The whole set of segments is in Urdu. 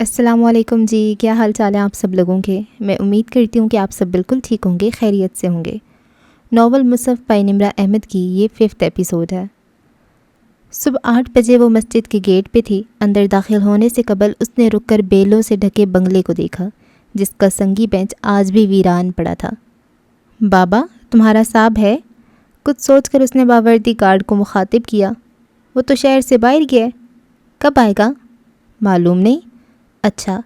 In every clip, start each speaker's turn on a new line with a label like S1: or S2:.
S1: السلام علیکم جی، کیا حال چال ہے آپ سب لوگوں کے؟ میں امید کرتی ہوں کہ آپ سب بالکل ٹھیک ہوں گے، خیریت سے ہوں گے۔ ناول مصحف بائی نمرہ احمد کی یہ 5th ایپیسوڈ ہے۔ صبح 8 بجے وہ مسجد کے گیٹ پہ تھی۔ اندر داخل ہونے سے قبل اس نے رک کر بیلوں سے ڈھکے بنگلے کو دیکھا، جس کا سنگی بینچ آج بھی ویران پڑا تھا۔ بابا، تمہارا صاحب ہے؟ کچھ سوچ کر اس نے باوردی گارڈ کو مخاطب کیا۔ وہ تو شہر سے باہر گیا ہے، کب آئے گا؟ معلوم نہیں۔ اچھا۔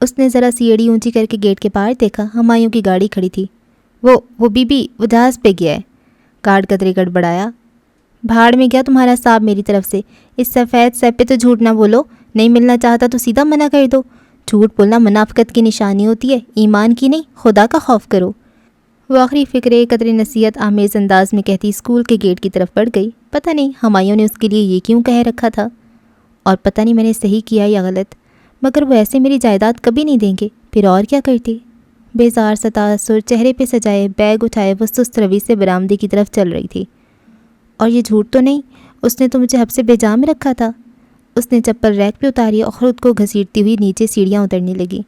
S1: اس نے ذرا سیڑھی اونچی کر کے گیٹ کے باہر دیکھا۔ ہمایوں کی گاڑی کھڑی تھی۔ وہ بی بی، وہ جہاز پہ گیا ہے۔ گارڈ قدرے گڑبڑایا۔ بھاڑ میں گیا تمہارا صاحب میری طرف سے۔ اس سفید سیب پہ تو جھوٹ نہ بولو، نہیں ملنا چاہتا تو سیدھا منع کر دو۔ جھوٹ بولنا منافقت کی نشانی ہوتی ہے، ایمان کی نہیں، خدا کا خوف کرو۔ وہ آخری فکرے قدرے نصیحت آمیز انداز میں کہتی اسکول کے گیٹ کی طرف بڑھ گئی۔ پتہ نہیں ہمایوں نے اس کے لیے یہ کیوں کہہ رکھا تھا، اور پتہ نہیں میں نے صحیح کیا یا غلط، مگر وہ ایسے میری جائیداد کبھی نہیں دیں گے، پھر اور کیا کرتی؟ بیزار سا تاثر چہرے پہ سجائے بیگ اٹھائے وہ سست روی سے برآمدے کی طرف چل رہی تھی۔ اور یہ جھوٹ تو نہیں، اس نے تو مجھے حب سے بے میں رکھا تھا۔ اس نے چپل ریک پہ اتاری اور خود کو گھسیٹتی ہوئی نیچے سیڑھیاں اترنے لگی۔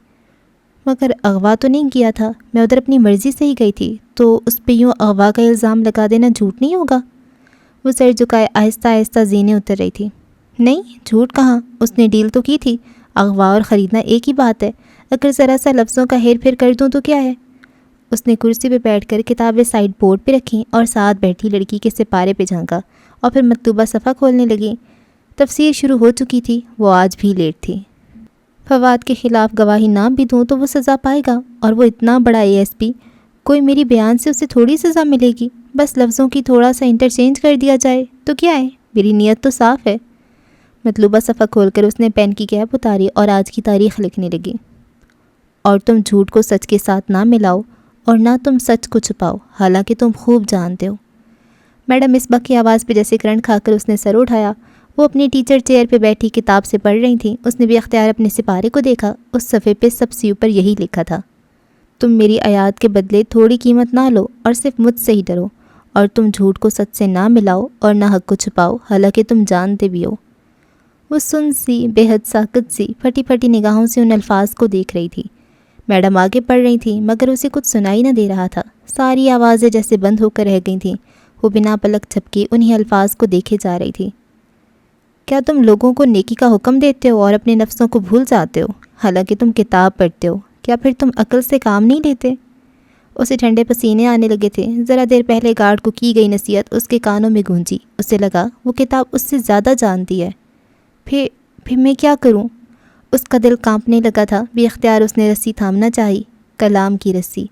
S1: مگر اغوا تو نہیں کیا تھا، میں ادھر اپنی مرضی سے ہی گئی تھی، تو اس پہ یوں اغوا کا الزام لگا دینا جھوٹ نہیں ہوگا؟ وہ سر جھکائے آہستہ آہستہ زینے اتر رہی تھی۔ نہیں، جھوٹ کہاں، اس نے ڈیل تو کی تھی۔ اغوا اور خریدنا ایک ہی بات ہے، اگر ذرا سا لفظوں کا ہیر پھیر کر دوں تو کیا ہے؟ اس نے کرسی پہ بیٹھ کر کتابیں سائڈ بورڈ پہ رکھیں اور ساتھ بیٹھی لڑکی کے سپارے پہ جھانکا اور پھر مطلوبہ صفحہ کھولنے لگی۔ تفسیر شروع ہو چکی تھی، وہ آج بھی لیٹ تھی۔ فواد کے خلاف گواہی نہ بھی دوں تو وہ سزا پائے گا، اور وہ اتنا بڑا ASP، کوئی میری بیان سے اسے تھوڑی سزا ملے گی، بس لفظوں کی تھوڑا سا انٹرچینج کر دیا جائے تو کیا ہے، میری نیت تو صاف ہے۔ مطلوبہ صفحہ کھول کر اس نے پین کی کیپ اتاری اور آج کی تاریخ لکھنے لگی۔ اور تم جھوٹ کو سچ کے ساتھ نہ ملاؤ اور نہ تم سچ کو چھپاؤ، حالانکہ تم خوب جانتے ہو۔ میڈم مصباح کی آواز پہ جیسے کرنٹ کھا کر اس نے سر اٹھایا۔ وہ اپنی ٹیچر چیئر پہ بیٹھی کتاب سے پڑھ رہی تھیں۔ اس نے بھی اختیار اپنے سپارے کو دیکھا، اس صفحے پہ سب سے اوپر یہی لکھا تھا: تم میری آیات کے بدلے تھوڑی قیمت نہ لو اور صرف مجھ سے ہی ڈرو، اور تم جھوٹ کو سچ سے نہ ملاؤ اور نہ حق کو چھپاؤ، حالانکہ تم جانتے بھی ہو۔ وہ سن سی، بے حد ساکت سی، پھٹی پھٹی نگاہوں سے ان الفاظ کو دیکھ رہی تھی۔ میڈم آگے پڑھ رہی تھی، مگر اسے کچھ سنائی نہ دے رہا تھا۔ ساری آوازیں جیسے بند ہو کر رہ گئی تھیں۔ وہ بنا پلک جھپکے انہی الفاظ کو دیکھے جا رہی تھی۔ کیا تم لوگوں کو نیکی کا حکم دیتے ہو اور اپنے نفسوں کو بھول جاتے ہو، حالانکہ تم کتاب پڑھتے ہو؟ کیا پھر تم عقل سے کام نہیں لیتے؟ اسے ٹھنڈے پسینے آنے لگے تھے۔ ذرا دیر پہلے گارڈ کو کی گئی نصیحت اس کے کانوں میں گونجی۔ اسے لگا وہ کتاب اس سے زیادہ جانتی ہے۔ پھر میں کیا کروں؟ اس کا دل کانپنے لگا تھا۔ بے اختیار اس نے رسی تھامنا چاہی، کلام کی رسی۔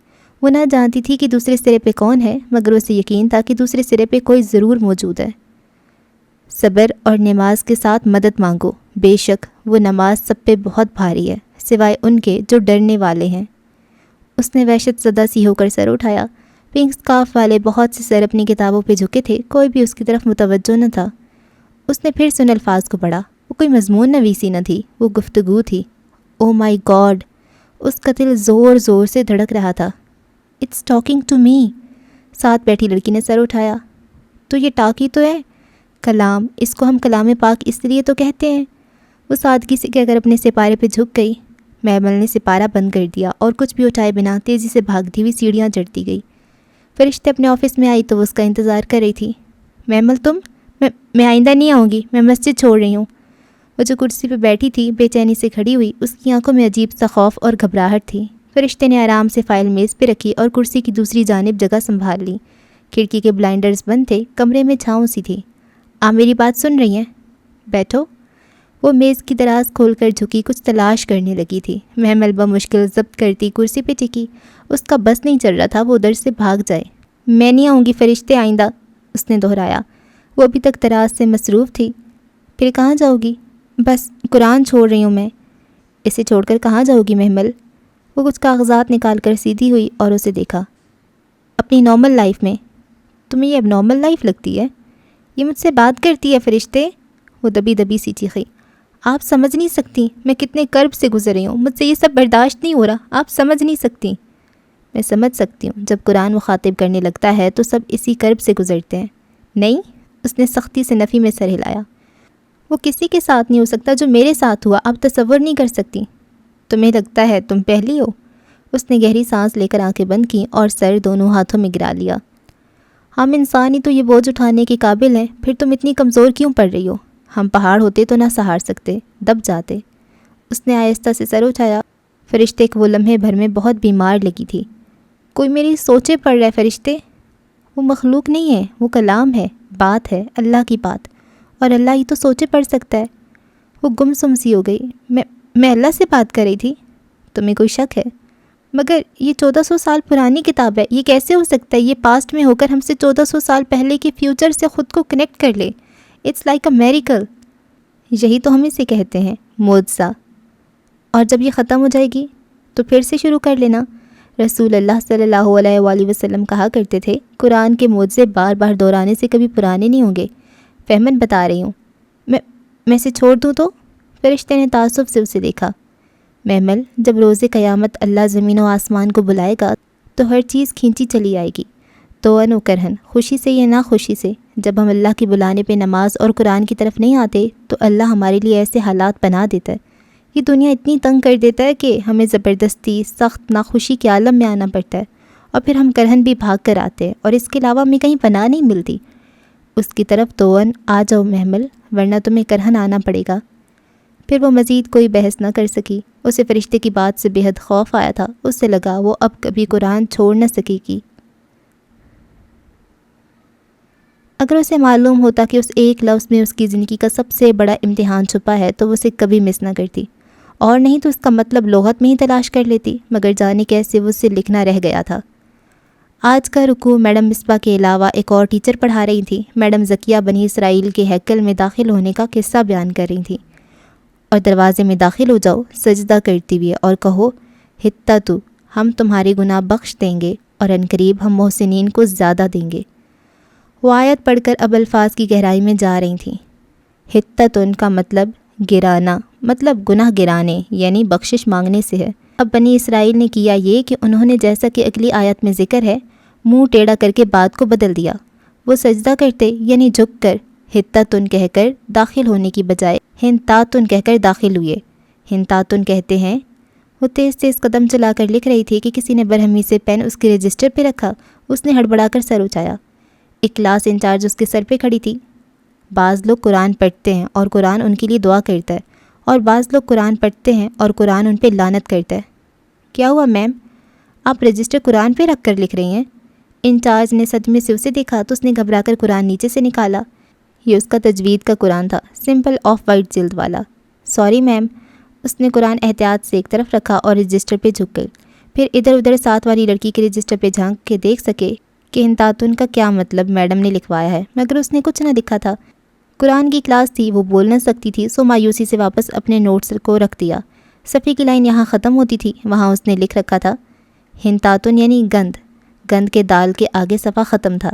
S1: وہ نہ جانتی تھی کہ دوسرے سرے پہ کون ہے، مگر اسے یقین تھا کہ دوسرے سرے پہ کوئی ضرور موجود ہے۔ صبر اور نماز کے ساتھ مدد مانگو، بے شک وہ نماز سب پہ بہت بھاری ہے، سوائے ان کے جو ڈرنے والے ہیں۔ اس نے وحشت زدہ سی ہو کر سر اٹھایا۔ پنک سکارف والے بہت سے سر اپنی کتابوں پہ جھکے تھے، کوئی بھی اس کی طرف متوجہ نہ تھا۔ اس نے پھر سے ان الفاظ کو پڑھا۔ وہ کوئی مضمون نویسی نہ تھی، وہ گفتگو تھی۔ او مائی گاڈ! اس کا دل زور زور سے دھڑک رہا تھا۔ It's talking to me. ساتھ بیٹھی لڑکی نے سر اٹھایا۔ تو یہ ٹاکی تو ہے، کلام، اس کو ہم کلام پاک اس لیے تو کہتے ہیں۔ وہ سادگی سے کہہ کر اپنے سپارے پہ جھک گئی۔ محمل نے سپارہ بند کر دیا اور کچھ بھی اٹھائے بنا تیزی سے بھاگتی ہوئی سیڑھیاں چڑھتی گئی۔ فرشتے اپنے آفس میں آئی تو وہ اس کا انتظار کر رہی تھی۔ محمل تم؟ میں آئندہ نہیں آؤں گی، میں مسجد چھوڑ رہی ہوں۔ وہ جو کرسی پہ بیٹھی تھی بے چینی سے کھڑی ہوئی، اس کی آنکھوں میں عجیب سا خوف اور گھبراہٹ تھی۔ فرشتے نے آرام سے فائل میز پہ رکھی اور کرسی کی دوسری جانب جگہ سنبھال لی۔ کھڑکی کے بلائنڈرز بند تھے، کمرے میں چھاؤں سی تھی۔ آپ میری بات سن رہی ہیں؟ بیٹھو۔ وہ میز کی دراز کھول کر جھکی کچھ تلاش کرنے لگی تھی۔ محمل بمشکل ضبط کرتی کرسی پہ ٹکی۔ اس کا بس نہیں چل رہا تھا وہ ادھر سے بھاگ جائے۔ میں نہیں آؤں گی فرشتے آئندہ، اس نے دہرایا۔ وہ ابھی تک تراز سے مصروف تھی۔ پھر کہاں جاؤ گی؟ بس قرآن چھوڑ رہی ہوں میں۔ اسے چھوڑ کر کہاں جاؤ گی محمل؟ وہ کچھ کاغذات نکال کر سیدھی ہوئی اور اسے دیکھا۔ اپنی نارمل لائف میں۔ تمہیں یہ اب نارمل لائف لگتی ہے؟ یہ مجھ سے بات کرتی ہے فرشتے؟ وہ دبی دبی سی چیخی۔ آپ سمجھ نہیں سکتی میں کتنے کرب سے گزر رہی ہوں، مجھ سے یہ سب برداشت نہیں ہو رہا، آپ سمجھ نہیں سکتی۔ میں سمجھ سکتی ہوں، جب قرآن مخاطب کرنے لگتا ہے تو سب اسی کرب سے گزرتے ہیں۔ نہیں، اس نے سختی سے نفی میں سر ہلایا۔ وہ کسی کے ساتھ نہیں ہو سکتا جو میرے ساتھ ہوا، آپ تصور نہیں کر سکتی۔ تمہیں لگتا ہے تم پہلی ہو؟ اس نے گہری سانس لے کر آنکھیں بند کیں اور سر دونوں ہاتھوں میں گرا لیا۔ ہم انسان ہی تو یہ بوجھ اٹھانے کے قابل ہیں، پھر تم اتنی کمزور کیوں پڑ رہی ہو؟ ہم پہاڑ ہوتے تو نہ سہار سکتے، دب جاتے۔ اس نے آہستہ سے سر اٹھایا۔ فرشتے کو وہ لمحے بھر میں بہت بیمار لگی تھی۔ کوئی میری سوچیں پڑھ رہا ہے فرشتے؟ وہ مخلوق نہیں ہے، وہ کلام ہے، بات ہے، اللہ کی بات، اور اللہ ہی تو سوچے پڑھ سکتا ہے۔ وہ گم سم سی ہو گئی۔ میں اللہ سے بات کر رہی تھی؟ تمہیں کوئی شک ہے؟ مگر یہ 1400 سال پرانی کتاب ہے، یہ کیسے ہو سکتا ہے یہ پاسٹ میں ہو کر ہم سے 1400 سال پہلے کے فیوچر سے خود کو کنیکٹ کر لے؟ It's like a miracle. یہی تو ہم اسے کہتے ہیں، معجزہ۔ اور جب یہ ختم ہو جائے گی تو پھر سے شروع کر لینا۔ رسول اللہ صلی اللہ علیہ وآلہ وسلم کہا کرتے تھے، قرآن کے معجزے بار بار دہرانے سے کبھی پرانے نہیں ہوں گے۔ فہمن بتا رہی ہوں۔ میں اسے چھوڑ دوں تو؟ فرشتے نے تعصب سے اسے دیکھا۔ محمل، جب روز قیامت اللہ زمین و آسمان کو بلائے گا تو ہر چیز کھینچی چلی آئے گی، توأن و کرہن، خوشی سے یا ناخوشی سے۔ جب ہم اللہ کے بلانے پہ نماز اور قرآن کی طرف نہیں آتے تو اللہ ہمارے لیے ایسے حالات بنا دیتا ہے، یہ دنیا اتنی تنگ کر دیتا ہے کہ ہمیں زبردستی سخت ناخوشی کے عالم میں آنا پڑتا ہے، اور پھر ہم کرہن بھی بھاگ کر آتے ہیں، اور اس کے علاوہ ہمیں کہیں پناہ نہیں ملتی۔ اس کی طرف توأن آ جاؤ محمل، ورنہ تمہیں کرہن آنا پڑے گا۔ پھر وہ مزید کوئی بحث نہ کر سکی۔ اسے فرشتے کی بات سے بے حد خوف آیا تھا۔ اس سے لگا وہ اب کبھی قرآن چھوڑ نہ سکے گی۔ اگر اسے معلوم ہوتا کہ اس ایک لفظ میں اس کی زندگی کا سب سے بڑا امتحان چھپا ہے تو وہ اسے کبھی مس نہ کرتی، اور نہیں تو اس کا مطلب لغت میں ہی تلاش کر لیتی، مگر جانے کیسے وہ اس سے لکھنا رہ گیا تھا۔ آج کا رکوع میڈم مصباح کے علاوہ ایک اور ٹیچر پڑھا رہی تھی۔ میڈم زکیہ بنی اسرائیل کے ہیکل میں داخل ہونے کا قصہ بیان کر رہی تھی۔ اور دروازے میں داخل ہو جاؤ سجدہ کرتی ہوئے اور کہو، حتّتُ، ہم تمہارے گناہ بخش دیں گے اور عنقریب ہم محسنین کو زیادہ دیں گے۔ وہ آیت پڑھ کر اب الفاظ کی گہرائی میں جا رہی تھیں۔ حتّتُن کا مطلب گرانا، مطلب گناہ گرانے یعنی بخشش مانگنے سے ہے۔ اب بنی اسرائیل نے کیا یہ کہ انہوں نے جیسا کہ اگلی آیت میں ذکر ہے، منہ ٹیڑھا کر کے بات کو بدل دیا۔ وہ سجدہ کرتے یعنی جھک کر حتّتُن کہہ کر داخل ہونے کی بجائے ہنتاتن کہہ کر داخل ہوئے۔ ہنتاتن کہتے ہیں۔ وہ تیز تیز قدم چلا کر لکھ رہی تھی کہ کسی نے برہمی سے پین اس کے رجسٹر پہ رکھا۔ اس نے ہڑبڑا کر سر اٹھایا۔ ایک کلاس انچارج اس کے سر پہ کھڑی تھی۔ بعض لوگ قرآن پڑھتے ہیں اور قرآن ان کے لیے دعا کرتا ہے، اور بعض لوگ قرآن پڑھتے ہیں اور قرآن ان پہ لعنت کرتا ہے۔ کیا ہوا میم؟ آپ رجسٹر قرآن پہ رکھ کر لکھ رہی ہیں؟ انچارج نے صدمے سے اسے دیکھا تو اس نے گھبرا کر قرآن نیچے سے نکالا۔ یہ اس کا تجوید کا قرآن تھا، سمپل آف وائٹ جلد والا۔ Sorry ma'am. اس نے قرآن احتیاط سے ایک طرف رکھا اور رجسٹر پہ جھک گئی۔ پھر ادھر ادھر ساتھ والی لڑکی کے رجسٹر پہ جھانک کے دیکھ سکے کہ ہنتاتن کا کیا مطلب میڈم نے لکھوایا ہے، مگر اس نے کچھ نہ لکھا تھا۔ قرآن کی کلاس تھی، وہ بول نہ سکتی تھی، سو مایوسی سے واپس اپنے نوٹس کو رکھ دیا۔ صفحے کی لائن یہاں ختم ہوتی تھی، وہاں اس نے لکھ رکھا تھا ہنتاتن یعنی گند۔ گند کے دال کے آگے صفحہ ختم تھا۔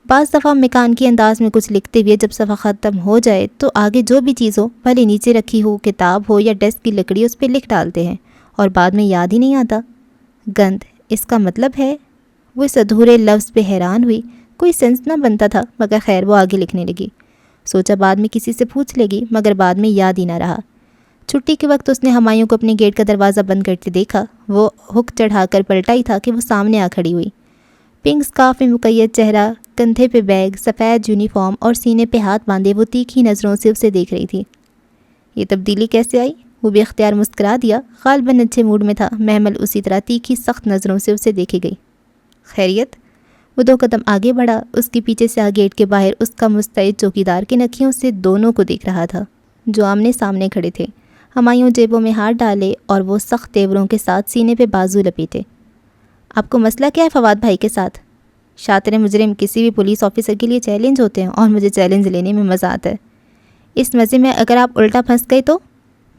S1: بعض دفعہ میکانکی انداز میں کچھ لکھتے ہوئے جب صفحہ ختم ہو جائے تو آگے جو بھی چیز ہو، بھلے نیچے رکھی ہو، کتاب ہو یا ڈیسک کی لکڑی، اس پہ لکھ ڈالتے ہیں اور بعد میں یاد ہی نہیں آتا۔ گند، اس کا مطلب ہے؟ وہ اس ادھورے لفظ پہ حیران ہوئی۔ کوئی سینس نہ بنتا تھا، مگر خیر وہ آگے لکھنے لگی۔ سوچا بعد میں کسی سے پوچھ لے گی، مگر بعد میں یاد ہی نہ رہا۔ چھٹی کے وقت اس نے ہمایوں کو اپنے گیٹ کا دروازہ بند کرتے دیکھا۔ وہ ہک چڑھا کر پلٹا ہی تھا کہ وہ سامنے آ کھڑی ہوئی۔ پنک اسکارف میں مقید چہرہ، کندھے پہ بیگ، سفید یونیفارم اور سینے پہ ہاتھ باندھے وہ تیکھی نظروں سے اسے دیکھ رہی تھی۔ یہ تبدیلی کیسے آئی؟ وہ بے اختیار مسکرا دیا۔ غالباً اچھے موڈ میں تھا۔ محمل اسی طرح تیکھی سخت نظروں سے اسے دیکھے گئی۔ خیریت؟ وہ 2 قدم آگے بڑھا۔ اس کے پیچھے سے گیٹ کے باہر اس کا مستعد چوکیدار کی نکھیوں سے دونوں کو دیکھ رہا تھا جو آمنے سامنے کھڑے تھے۔ ہمایوں جیبوں میں ہاتھ ڈالے اور وہ سخت تیوروں کے ساتھ سینے پہ بازو لپیٹے۔ آپ کو مسئلہ کیا ہے فواد بھائی کے ساتھ؟ شاطر مجرم کسی بھی پولیس آفیسر کے لیے چیلنج ہوتے ہیں، اور مجھے چیلنج لینے میں مزہ آتا ہے۔ اس مزے میں اگر آپ الٹا پھنس گئے تو؟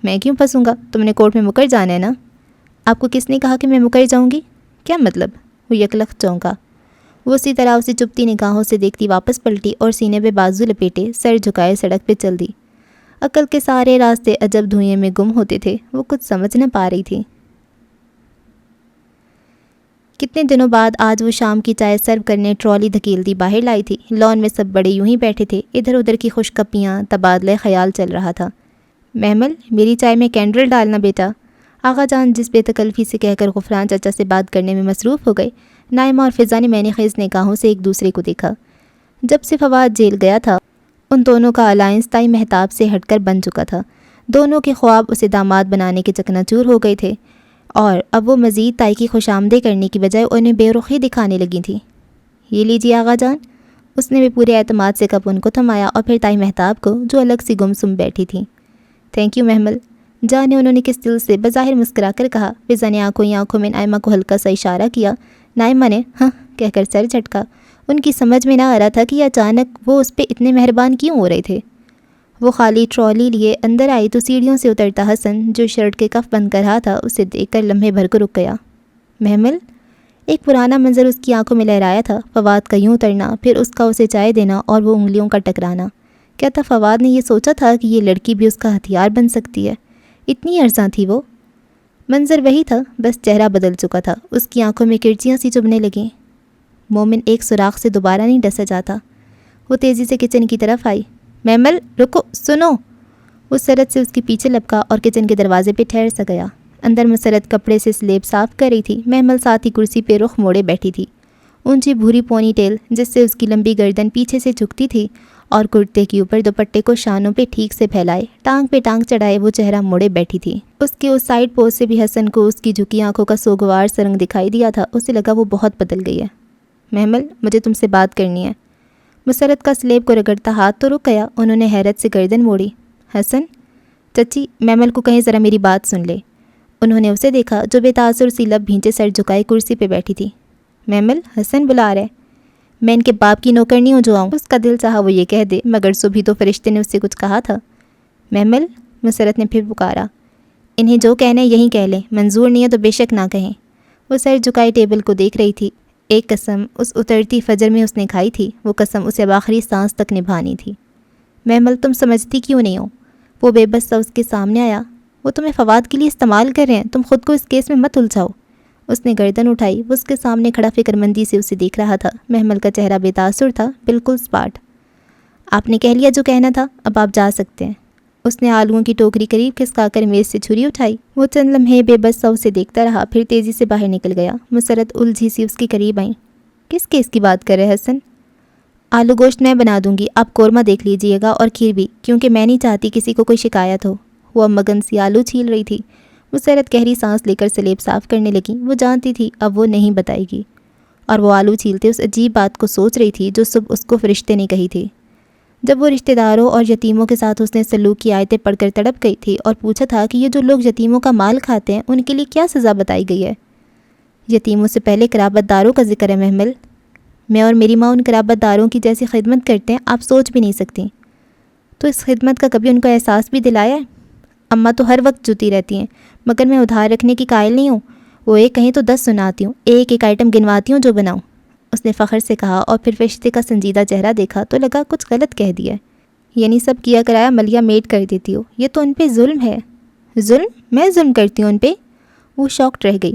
S1: میں کیوں پھنسوں گا؟ تم نے کورٹ میں مکر جانا ہے نا؟ آپ کو کس نے کہا کہ میں مکر جاؤں گی؟ کیا مطلب؟ وہ یکلخ چونکا۔ وہ اسی طرح اسے چپتی نگاہوں سے دیکھتی واپس پلٹی اور سینے پہ بازو لپیٹے سر جھکائے سڑک پہ چل دی۔ عقل کے سارے راستے عجب دھوئیں میں گم ہوتے تھے۔ وہ کچھ سمجھ نہ پا رہی تھی۔ کتنے دنوں بعد آج وہ شام کی چائے سرو کرنے ٹرالی دھکیلتی باہر لائی تھی۔ لان میں سب بڑے یوں ہی بیٹھے تھے، ادھر ادھر کی خوش کپیاں، تبادلہ خیال چل رہا تھا۔ محمل، میری چائے میں کینڈل ڈالنا بیٹا۔ آغا جان جس بے تکلفی سے کہہ کر غفران چچا سے بات کرنے میں مصروف ہو گئے، نائمہ اور فضا نے مینے خیز نگاہوں سے ایک دوسرے کو دیکھا۔ جب سے فواد جیل گیا تھا ان دونوں کا الائنس تائی مہتاب سے ہٹ کر بن چکا تھا۔ دونوں کے خواب اسے داماد بنانے کے چکناچور ہو گئے تھے، اور اب وہ مزید تائی کی خوش آمدید کرنے کی بجائے انہیں بے رخی دکھانے لگی تھیں۔ یہ لیجیے آغا جان، اس نے بھی پورے اعتماد سے کپ ان کو تھمایا اور پھر تائی مہتاب کو جو الگ سی گمسم بیٹھی تھیں۔ تھینک یو محمل جانے انہوں نے کس دل سے بظاہر مسکرا کر کہا۔ فضا نے آنکھوں ہی آنکھوں میں نائمہ کو ہلکا سا اشارہ کیا۔ نائمہ نے ہاں کہہ کر سر جھٹکا۔ ان کی سمجھ میں نہ آ رہا تھا کہ اچانک وہ اس پہ اتنے مہربان کیوں ہو رہے تھے۔ وہ خالی ٹرالی لیے اندر آئی تو سیڑھیوں سے اترتا حسن جو شرٹ کے کف بند کر رہا تھا اسے دیکھ کر لمحے بھر کو رک گیا۔ محمل، ایک پرانا منظر اس کی آنکھوں میں لہرایا تھا، فواد کا یوں اترنا، پھر اس کا اسے چائے دینا اور وہ انگلیوں کا ٹکرانا۔ کیا تھا فواد نے یہ سوچا تھا کہ یہ لڑکی بھی اس کا ہتھیار بن سکتی ہے؟ اتنی ارزاں تھی وہ۔ منظر وہی تھا، بس چہرہ بدل چکا تھا، اس کی آنکھوں میں کرچیاں سی چبھنے لگیں۔ مومن ایک سوراخ سے دوبارہ نہیں ڈسا جاتا۔ وہ تیزی سے کچن کی طرف آئی۔ محمل رکو، سنو۔ وہ سرت سے اس کے پیچھے لپکا اور کچن کے دروازے پہ ٹھہر سا گیا۔ اندر مسرت کپڑے سے سلیب صاف کر رہی تھی۔ محمل ساتھ ہی کرسی پہ رخ موڑے بیٹھی تھی۔ اونچی بھوری پونی ٹیل جس سے اس کی لمبی گردن پیچھے سے جھکتی تھی اور کرتے کے اوپر دوپٹے کو شانوں پہ ٹھیک سے پھیلائے ٹانگ پہ ٹانگ چڑھائے وہ چہرہ موڑے بیٹھی تھی۔ اس کے اس سائڈ پوز سے بھی حسن کو اس کی جھکی آنکھوں کا سوگوار سرنگ دکھائی دیا تھا۔ اسے لگا وہ بہت بدل گئی ہے۔ محمل، مجھے تم سے بات کرنی ہے۔ مسرت کا سلیب کو رگڑتا ہاتھ تو رک گیا۔ انہوں نے حیرت سے گردن موڑی۔ حسن، چچی محمل کو کہیں ذرا میری بات سن لے۔ انہوں نے اسے دیکھا جو بے تاثر سی لب بھینچے سر جھکائے کرسی پہ بیٹھی تھی۔ محمل، حسن بلا رہے۔ میں ان کے باپ کی نوکرنی ہوں جو آؤں۔ اس کا دل چاہا وہ یہ کہہ دے، مگر صبح تو فرشتے نے اس سے کچھ کہا تھا۔ محمل، مسرت نے پھر پکارا، انہیں جو کہنا ہے یہیں کہہ لیں، منظور نہیں ہے تو بے شک نہ کہیں۔ وہ سر جھکائے ٹیبل کو دیکھ رہی تھی۔ ایک قسم اس اترتی فجر میں اس نے کھائی تھی، وہ قسم اسے اب آخری سانس تک نبھانی تھی۔ محمل، تم سمجھتی کیوں نہیں ہو؟ وہ بے بس سا اس کے سامنے آیا۔ وہ تمہیں فواد کے لیے استعمال کر رہے ہیں، تم خود کو اس کیس میں مت الجھاؤ۔ اس نے گردن اٹھائی۔ وہ اس کے سامنے کھڑا فکر مندی سے اسے دیکھ رہا تھا۔ محمل کا چہرہ بے تاثر تھا، بالکل سپاٹ۔ آپ نے کہہ لیا جو کہنا تھا، اب آپ جا سکتے ہیں۔ اس نے آلوؤں کی ٹوکری قریب کھسکا کر میز سے چھری اٹھائی۔ وہ چند لمحے بے بس سا اسے دیکھتا رہا، پھر تیزی سے باہر نکل گیا۔ مسرت الجھی سی اس کے قریب آئیں۔ کس کیس کی بات کر رہے حسن؟ آلو گوشت میں بنا دوں گی، آپ قورمہ دیکھ لیجئے گا اور کھیر بھی، کیونکہ میں نہیں چاہتی کسی کو کوئی شکایت ہو۔ وہ اب مگن سی آلو چھیل رہی تھی۔ مسرت گہری سانس لے کر سلیب صاف کرنے لگی۔ وہ جانتی تھی اب وہ نہیں بتائے گی، اور وہ آلو چھیلتے اس عجیب بات کو سوچ رہی تھی جو صبح اس کو فرشتے نے کہی تھی، جب وہ رشتہ داروں اور یتیموں کے ساتھ اس نے سلوک کی آیتیں پڑھ کر تڑپ گئی تھی اور پوچھا تھا کہ یہ جو لوگ یتیموں کا مال کھاتے ہیں ان کے لیے کیا سزا بتائی گئی ہے۔ یتیموں سے پہلے قرابت داروں کا ذکر ہے محمل۔ میں اور میری ماں ان قرابت داروں کی جیسی خدمت کرتے ہیں آپ سوچ بھی نہیں سکتی۔ تو اس خدمت کا کبھی ان کو احساس بھی دلایا ہے؟ اماں تو ہر وقت جوتی رہتی ہیں، مگر میں ادھار رکھنے کی قائل نہیں ہوں۔ وہ ایک کہیں تو 10 سناتی ہوں، ایک ایک آئٹم گنواتی ہوں جو بناؤں۔ اس نے فخر سے کہا اور پھر فرشتے کا سنجیدہ چہرہ دیکھا تو لگا کچھ غلط کہہ دیا۔ یعنی سب کیا کرایا ملیا میٹ کر دیتی ہو، یہ تو ان پہ ظلم ہے۔ ظلم؟ میں ظلم کرتی ہوں ان پہ؟ وہ شاکڈ رہ گئی۔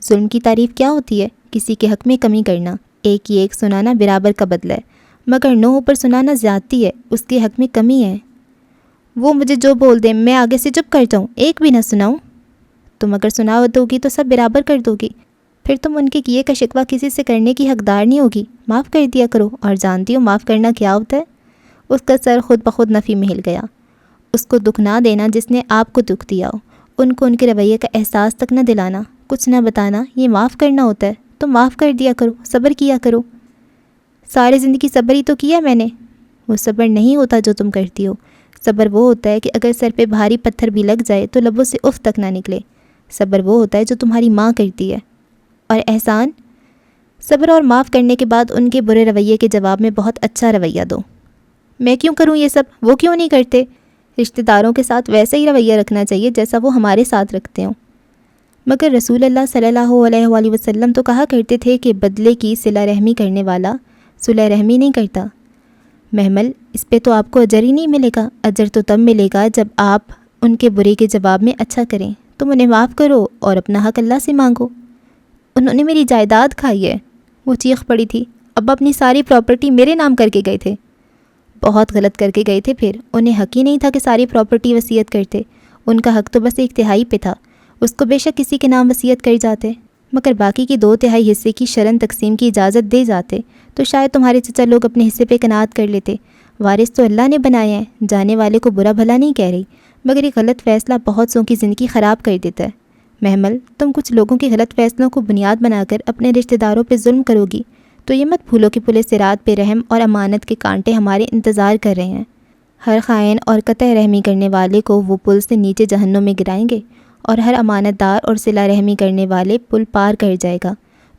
S1: ظلم کی تعریف کیا ہوتی ہے؟ کسی کے حق میں کمی کرنا۔ ایک ہی ایک سنانا برابر کا بدلہ ہے، مگر 9 اوپر سنانا زیادتی ہے، اس کے حق میں کمی ہے۔ وہ مجھے جو بول دیں میں آگے سے چپ کر جاؤں، ایک بھی نہ سناؤں؟ تم اگر سنا دو گی تو سب برابر کر دو گی، پھر تم ان کے کیے کا شکوہ کسی سے کرنے کی حقدار نہیں ہوگی۔ معاف کر دیا کرو، اور جانتی ہو معاف کرنا کیا ہوتا ہے؟ اس کا سر خود بخود نفی میں ہل گیا۔ اس کو دکھ نہ دینا جس نے آپ کو دکھ دیا ہو، ان کو ان کے رویے کا احساس تک نہ دلانا، کچھ نہ بتانا، یہ معاف کرنا ہوتا ہے۔ تو معاف کر دیا کرو، صبر کیا کرو۔ ساری زندگی صبر ہی تو کیا میں نے۔ وہ صبر نہیں ہوتا جو تم کرتی ہو، صبر وہ ہوتا ہے کہ اگر سر پہ بھاری پتھر بھی لگ جائے تو لبوں سے اف تک نہ نکلے۔ صبر وہ ہوتا ہے جو تمہاری ماں کرتی ہے۔ اور احسان؟ صبر اور معاف کرنے کے بعد ان کے برے رویے کے جواب میں بہت اچھا رویہ دو۔ میں کیوں کروں یہ سب؟ وہ کیوں نہیں کرتے؟ رشتہ داروں کے ساتھ ویسا ہی رویہ رکھنا چاہیے جیسا وہ ہمارے ساتھ رکھتے ہوں۔ مگر رسول اللہ صلی اللہ علیہ وآلہ وسلم تو کہا کرتے تھے کہ بدلے کی صلہ رحمی کرنے والا صلح رحمی نہیں کرتا۔ محمل، اس پہ تو آپ کو اجر ہی نہیں ملے گا۔ اجر تو تب ملے گا جب آپ ان کے برے کے جواب میں اچھا کریں۔ تم انہیں معاف کرو اور اپنا حق اللہ سے مانگو۔ انہوں نے میری جائیداد کھائی ہے۔ وہ چیخ پڑی تھی۔ اب اپنی ساری پراپرٹی میرے نام کر کے گئے تھے۔ بہت غلط کر کے گئے تھے۔ پھر انہیں حق ہی نہیں تھا کہ ساری پراپرٹی وصیت کرتے۔ ان کا حق تو بس 1/3 پہ تھا۔ اس کو بے شک کسی کے نام وصیت کر جاتے، مگر باقی کی 2/3 حصے کی شرعاً تقسیم کی اجازت دے جاتے تو شاید تمہارے چچا لوگ اپنے حصے پہ قناعت کر لیتے۔ وارث تو اللہ نے بنایا ہے، جانے والے کو برا بھلا نہیں کہہ رہی، مگر یہ غلط فیصلہ بہت سوں کی زندگی خراب کر دیتا ہے۔ محمل، تم کچھ لوگوں کے غلط فیصلوں کو بنیاد بنا کر اپنے رشتہ داروں پہ ظلم کرو گی تو یہ مت بھولو کہ پل صراط پہ رحم اور امانت کے کانٹے ہمارے انتظار کر رہے ہیں۔ ہر خائن اور قطع رحمی کرنے والے کو وہ پل سے نیچے جہنم میں گرائیں گے، اور ہر امانت دار اور صلہ رحمی کرنے والے پل پار کر جائے گا۔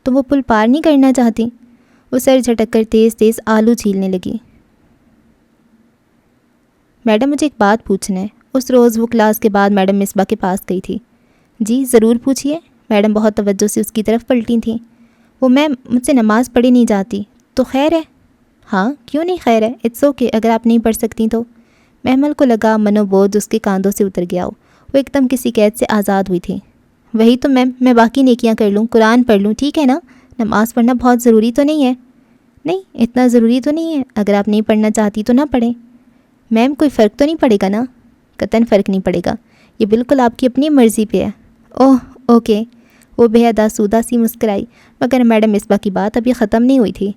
S1: تم وہ پل پار نہیں کرنا چاہتی؟ وہ سر جھٹک کر تیز تیز آلو چھیلنے لگی۔ میڈم، مجھے ایک بات پوچھنا ہے۔ اس روز وہ کلاس کے بعد میڈم مصباح کے پاس گئی تھی۔ جی ضرور پوچھیے۔ میڈم بہت توجہ سے اس کی طرف پلٹی تھیں۔ وہ میم، مجھ سے نماز پڑھی نہیں جاتی، تو خیر ہے؟ ہاں کیوں نہیں خیر ہے، اٹس اوکے، اگر آپ نہیں پڑھ سکتی تو۔ محمل کو لگا منو بوجھ اس کے کاندھوں سے اتر گیا ہو، وہ ایک دم کسی قید سے آزاد ہوئی تھی۔ وہی تو میم، میں باقی نیکیاں کر لوں، قرآن پڑھ لوں، ٹھیک ہے نا؟ نماز پڑھنا بہت ضروری تو نہیں ہے؟ نہیں اتنا ضروری تو نہیں ہے، اگر آپ نہیں پڑھنا چاہتی تو نہ پڑھیں۔ میم کوئی فرق تو نہیں پڑے گا نا؟ قطعاً فرق نہیں پڑے گا، یہ بالکل آپ کی اپنی مرضی پہ ہے۔ اوہ اوکے۔ وہ بے حد آسودہ سی مسکرائی، مگر میڈم مصباح کی بات ابھی ختم نہیں ہوئی تھی۔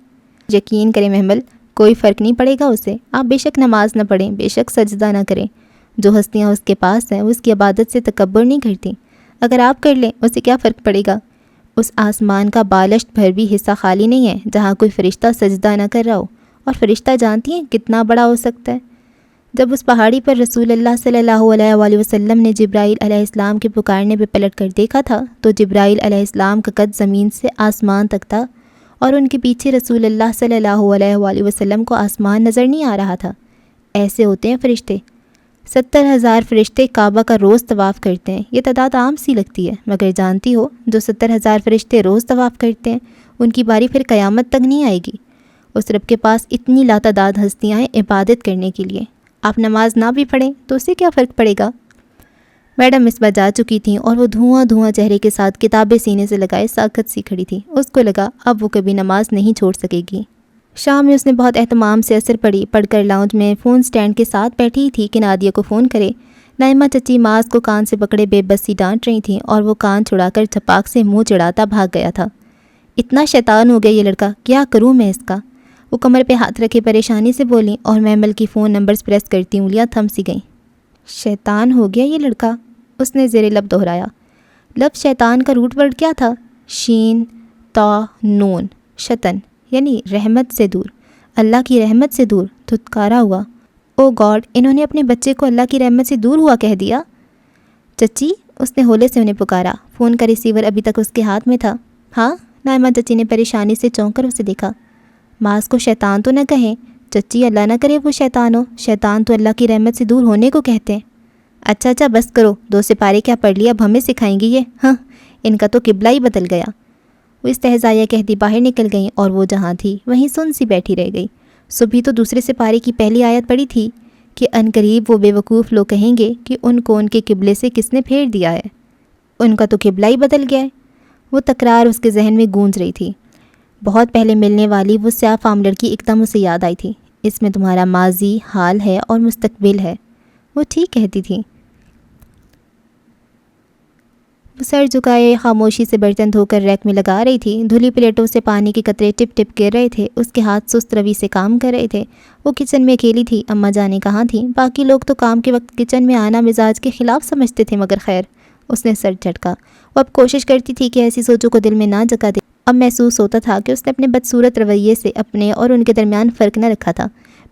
S1: یقین کریں محمل، کوئی فرق نہیں پڑے گا اسے، آپ بے شک نماز نہ پڑھیں، بے شک سجدہ نہ کریں، جو ہستیاں اس کے پاس ہیں وہ اس کی عبادت سے تکبر نہیں کرتی، اگر آپ کر لیں اسے کیا فرق پڑے گا؟ اس آسمان کا بالشت بھر بھی حصہ خالی نہیں ہے جہاں کوئی فرشتہ سجدہ نہ کر رہا ہو، اور فرشتہ جانتی ہیں کتنا بڑا ہو سکتا ہے؟ جب اس پہاڑی پر رسول اللہ صلی اللہ علیہ وآلہ وسلم نے جبرائیل علیہ السلام کے پکارنے پہ پلٹ کر دیکھا تھا تو جبرائیل علیہ السلام کا قد زمین سے آسمان تک تھا، اور ان کے پیچھے رسول اللہ صلی اللہ علیہ وآلہ وسلم کو آسمان نظر نہیں آ رہا تھا۔ ایسے ہوتے ہیں فرشتے۔ 70,000 فرشتے کعبہ کا روز طواف کرتے ہیں، یہ تعداد عام سی لگتی ہے، مگر جانتی ہو جو 70,000 فرشتے روز طواف کرتے ہیں ان کی باری پھر قیامت تک نہیں آئے گی۔ اس رب کے پاس اتنی لاتعداد ہستیاں ہیں عبادت کرنے کے لیے، آپ نماز نہ بھی پڑھیں تو اس سے کیا فرق پڑے گا؟ میڈم مصباح جا چکی تھیں اور وہ دھواں چہرے کے ساتھ کتابیں سینے سے لگائے ساکت سی کھڑی تھی۔ اس کو لگا اب وہ کبھی نماز نہیں چھوڑ سکے گی۔ شام میں اس نے بہت اہتمام سے عصر پڑھ کر لاؤنج میں فون سٹینڈ کے ساتھ بیٹھی ہی تھی کہ نادیہ کو فون کرے۔ نائمہ چچی معاذ کو کان سے پکڑے بے بسی ڈانٹ رہی تھیں اور وہ کان چھڑا کر چھپاک سے منہ چڑھاتا بھاگ گیا تھا۔ اتنا شیطان ہو گیا یہ لڑکا، کیا کروں میں اس کا؟ وہ کمر پہ ہاتھ رکھے پریشانی سے بولیں اور محمل کی فون نمبرز پریس کرتی انگلیاں تھم سی گئیں۔ شیطان ہو گیا یہ لڑکا، اس نے زیر لب دہرایا۔ لفظ شیطان کا روٹ ورڈ کیا تھا؟ شین تا نون، شطن، یعنی رحمت سے دور، اللہ کی رحمت سے دور، دھتکارا ہوا۔ او گاڈ، انہوں نے اپنے بچے کو اللہ کی رحمت سے دور ہوا کہہ دیا۔ چچی، اس نے ہولے سے انہیں پکارا۔ فون کا ریسیور ابھی تک اس کے ہاتھ میں تھا۔ ہاں؟ نائمہ چچی نے پریشانی سے چونک کر اسے دیکھا۔ معاذ کو شیطان تو نہ کہیں چچی، اللہ نہ کرے وہ شیطان ہو، شیطان تو اللہ کی رحمت سے دور ہونے کو کہتے ہیں۔ اچھا بس کرو، 2 سپارے کیا پڑھ لیا، اب ہمیں سکھائیں گی یہ؟ ہاں، ان کا تو قبلہ ہی بدل گیا۔ وہ استہزائیہ کہتی باہر نکل گئیں اور وہ جہاں تھی وہیں سن سی بیٹھی رہ گئی۔ صبح تو دوسرے سپارے کی پہلی آیت پڑھی تھی کہ عنقریب وہ بے وقوف لوگ کہیں گے کہ ان کو ان کے قبلے سے کس نے پھیر دیا ہے، ان کا تو قبلہ ہی بدل گیا ہے۔ وہ تکرار اس کے ذہن میں گونج رہی تھی۔ بہت پہلے ملنے والی وہ سیاہ فام لڑکی ایک دم اسے یاد آئی تھی۔ اس میں تمہارا ماضی، حال ہے اور مستقبل ہے، وہ ٹھیک کہتی تھی۔ وہ سر جھکائے خاموشی سے برتن دھو کر ریک میں لگا رہی تھی۔ دھلی پلیٹوں سے پانی کے قطرے ٹپ ٹپ گر رہے تھے، اس کے ہاتھ سست روی سے کام کر رہے تھے۔ وہ کچن میں اکیلی تھی، اماں جانیں کہاں تھیں؟ باقی لوگ تو کام کے وقت کچن میں آنا مزاج کے خلاف سمجھتے تھے، مگر خیر، اس نے سر جھٹکا۔ وہ اب کوشش کرتی تھی کہ ایسی سوچوں کو دل میں نہ جگا دے۔ اب محسوس ہوتا تھا کہ اس نے اپنے بدصورت رویے سے اپنے اور ان کے درمیان فرق نہ رکھا تھا۔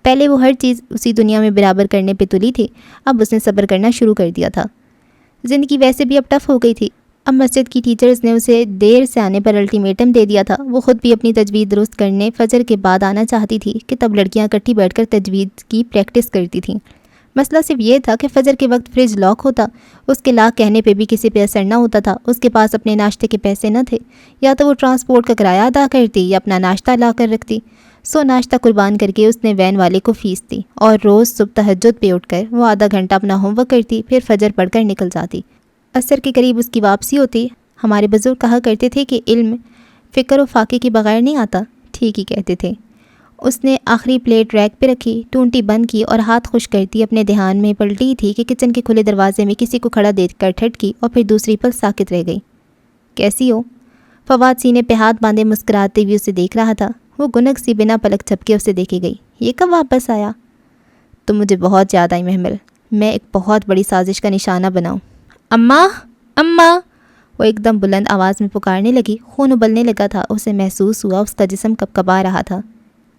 S1: پہلے وہ ہر چیز اسی دنیا میں برابر کرنے پہ تلی تھی، اب اس نے صبر کرنا شروع کر دیا تھا۔ زندگی ویسے بھی اب ٹف ہو گئی تھی۔ اب مسجد کی ٹیچرز نے اسے دیر سے آنے پر الٹیمیٹم دے دیا تھا۔ وہ خود بھی اپنی تجوید درست کرنے فجر کے بعد آنا چاہتی تھی کہ تب لڑکیاں اکٹھی بیٹھ کر تجوید کی پریکٹس کرتی تھیں۔ مسئلہ صرف یہ تھا کہ فجر کے وقت فریج لاک ہوتا، اس کے لاک کہنے پہ بھی کسی پہ اثر نہ ہوتا تھا۔ اس کے پاس اپنے ناشتے کے پیسے نہ تھے، یا تو وہ ٹرانسپورٹ کا کرایہ ادا کرتی یا اپنا ناشتہ لا کر رکھتی۔ سو ناشتہ قربان کر کے اس نے وین والے کو فیس دی، اور روز صبح تہجد پہ اٹھ کر وہ آدھا گھنٹہ اپنا ہوم ورک کرتی، پھر فجر پڑھ کر نکل جاتی۔ عصر کے قریب اس کی واپسی ہوتی۔ ہمارے بزرگ کہا کرتے تھے کہ علم فکر و فاقے کے بغیر نہیں آتا، ٹھیک ہی کہتے تھے۔ اس نے آخری پلیٹ ریک پہ رکھی، ٹونٹی بند کی اور ہاتھ خشک کرتی اپنے دھیان میں پلٹی تھی کہ کچن کے کھلے دروازے میں کسی کو کھڑا دیکھ کر ٹھٹکی اور پھر دوسری پل ساکت رہ گئی۔ کیسی ہو؟ فواد سینے پہ ہاتھ باندھے مسکراتے ہوئے اسے دیکھ رہا تھا۔ وہ گنگ سی بنا پلک جھپکے اسے دیکھے گئی۔ یہ کب واپس آیا؟ تم مجھے بہت یاد آئی محمل، میں ایک بہت بڑی سازش کا نشانہ بناؤں۔ اماں اماں، وہ ایک دم بلند آواز میں پکارنے لگی۔ خون ابلنے لگا تھا، اسے محسوس ہوا اس کا جسم کپکپا رہا تھا۔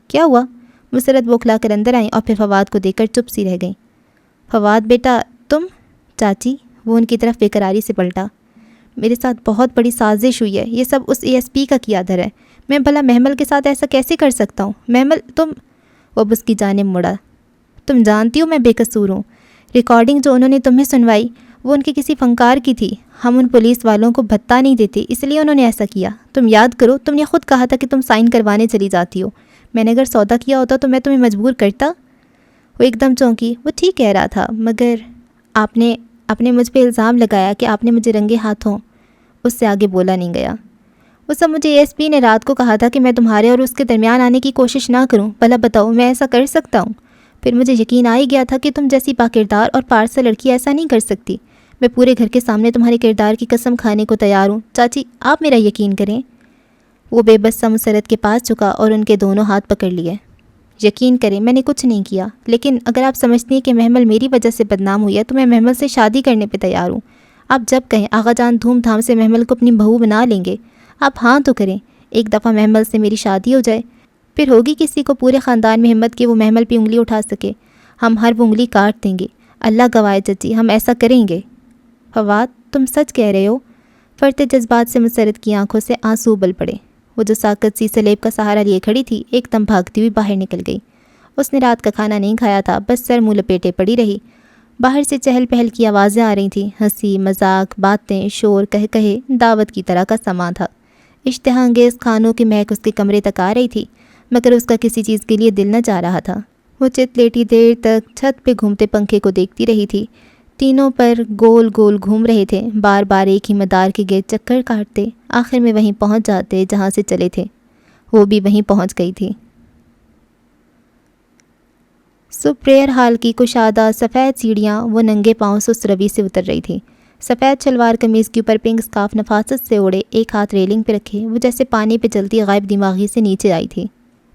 S1: کیا ہوا؟ مسرت بوکھلا کر اندر آئیں اور پھر فواد کو دیکھ کر چپ سی رہ گئیں۔ فواد بیٹا تم؟ چاچی، وہ ان کی طرف بے قراری سے پلٹا۔ میرے ساتھ بہت بڑی سازش ہوئی ہے، یہ سب اس ASP کا کیا دھر ہے، میں بھلا محمل کے ساتھ ایسا کیسے کر سکتا ہوں؟ محمل تم، وہ اب اس کی جانب مڑا، تم جانتی ہو میں بے قصور ہوں، ریکارڈنگ جو انہوں نے تمہیں سنوائی وہ ان کے کسی فنکار کی تھی، ہم ان پولیس والوں کو بھتہ نہیں دیتے اس لیے انہوں نے ایسا کیا۔ تم یاد کرو تم نے خود کہا تھا کہ تم سائن کروانے چلی جاتی ہو، میں نے اگر سودا کیا ہوتا تو میں تمہیں مجبور کرتا؟ وہ ایک دم چونکی۔ وہ ٹھیک کہہ رہا تھا مگر آپ نے مجھ پہ الزام لگایا کہ آپ نے مجھے رنگے ہاتھوں، اس سے آگے بولا نہیں گیا۔ وہ سب مجھے ASP نے رات کو کہا تھا کہ میں تمہارے اور اس کے درمیان آنے کی کوشش نہ کروں، بھلا بتاؤ میں ایسا کر سکتا ہوں؟ پھر مجھے یقین آ ہی گیا تھا کہ تم جیسی باکردار اور پارسا لڑکی ایسا نہیں کر سکتی۔ میں پورے گھر کے سامنے تمہارے کردار کی قسم کھانے کو تیار ہوں، چاچی آپ میرا یقین کریں۔ وہ بے بس سا مسرت کے پاس جھکا اور ان کے دونوں ہاتھ پکڑ لیے۔ یقین کریں میں نے کچھ نہیں کیا، لیکن اگر آپ سمجھتی ہیں کہ محمل میری وجہ سے بدنام ہوئی ہے تو میں محمل سے شادی کرنے پہ تیار ہوں۔ آپ جب کہیں آغا جان دھوم دھام سے محمل کو اپنی بہو بنا لیں گے، آپ ہاں تو کریں، ایک دفعہ محمل سے میری شادی ہو جائے، پھر ہوگی کسی کو پورے خاندان میں ہمت کہ وہ محمل پہ انگلی اٹھا سکے، ہم ہر وہ انگلی کاٹ دیں گے، اللہ گواہ چچی ہم ایسا کریں گے۔ فواد تم سچ کہہ رہے ہو؟ فرتے جذبات سے مسرت کی آنکھوں سے آنسو ابل پڑے۔ وہ جو ساکت سی سلیب کا سہارا لیے کھڑی تھی ایک دم بھاگتی ہوئی باہر نکل گئی۔ اس نے رات کا کھانا نہیں کھایا تھا، بس سر منہ لپیٹے پڑی رہی۔ باہر سے چہل پہل کی آوازیں آ رہی تھیں، ہنسی مذاق باتیں شور کہے دعوت کی طرح کا سماں تھا۔ اشتہا انگیز کھانوں کی مہک اس کے کمرے تک آ رہی تھی، مگر اس کا کسی چیز کے لیے دل نہ چاہ رہا تھا۔ وہ چت لیٹی دیر تک چھت پہ گھومتے پنکھے کو دیکھتی رہی تھی۔ تینوں پر گول گول گھوم رہے تھے، بار بار ایک ہی مدار کے گرد چکر کاٹتے، آخر میں وہیں پہنچ جاتے جہاں سے چلے تھے۔ وہ بھی وہیں پہنچ گئی تھی۔ پریئر ہال کی کشادہ سفید سیڑھیاں وہ ننگے پاؤں سست روی سے اتر رہی تھی۔ سفید شلوار قمیض کے اوپر پنک اسکارف نفاست سے اوڑے، ایک ہاتھ ریلنگ پہ رکھے، وہ جیسے پانی پہ چلتی غائب دماغی سے نیچے آئی تھی۔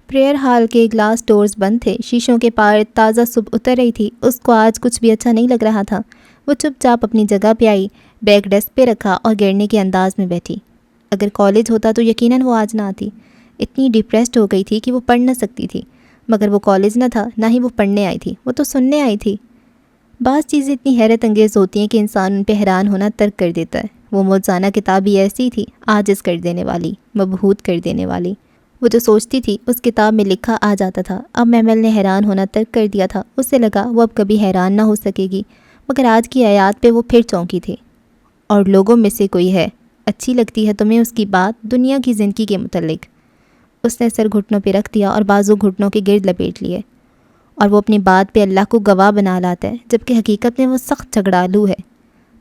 S1: پریئر ہال کے گلاس ڈورز بند تھے، شیشوں کے پار تازہ صبح اتر رہی تھی۔ اس کو آج کچھ بھی اچھا نہیں لگ رہا تھا۔ وہ چپ چاپ اپنی جگہ پہ آئی، بیگ ڈیسک پہ رکھا اور گرنے کے انداز میں بیٹھی۔ اگر کالج ہوتا تو یقیناً وہ آج نہ آتی۔ اتنی ڈپریسڈ ہو گئی تھی کہ وہ پڑھ نہ سکتی تھی، مگر وہ کالج نہ تھا، نہ ہی وہ پڑھنے آئی تھی، وہ تو سننے آئی تھی۔ بعض چیزیں اتنی حیرت انگیز ہوتی ہیں کہ انسان ان پہ حیران ہونا ترک کر دیتا ہے۔ وہ موزانہ کتاب بھی ایسی تھی، عاجز کر دینے والی، مبہوت کر دینے والی۔ وہ جو سوچتی تھی اس کتاب میں لکھا آ جاتا تھا۔ اب محمل نے حیران ہونا ترک کر دیا تھا، اسے لگا وہ اب کبھی حیران نہ ہو سکے گی، مگر آج کی آیات پہ وہ پھر چونکی تھی۔ اور لوگوں میں سے کوئی ہے، اچھی لگتی ہے تمہیں اس کی بات دنیا کی زندگی کے متعلق؟ اس نے سر گھٹنوں پہ رکھ دیا اور بازو گھٹنوں کے گرد لپیٹ لیے۔ اور وہ اپنی بات پہ اللہ کو گواہ بنا لاتا ہے، جبکہ حقیقت میں وہ سخت جھگڑالو ہے۔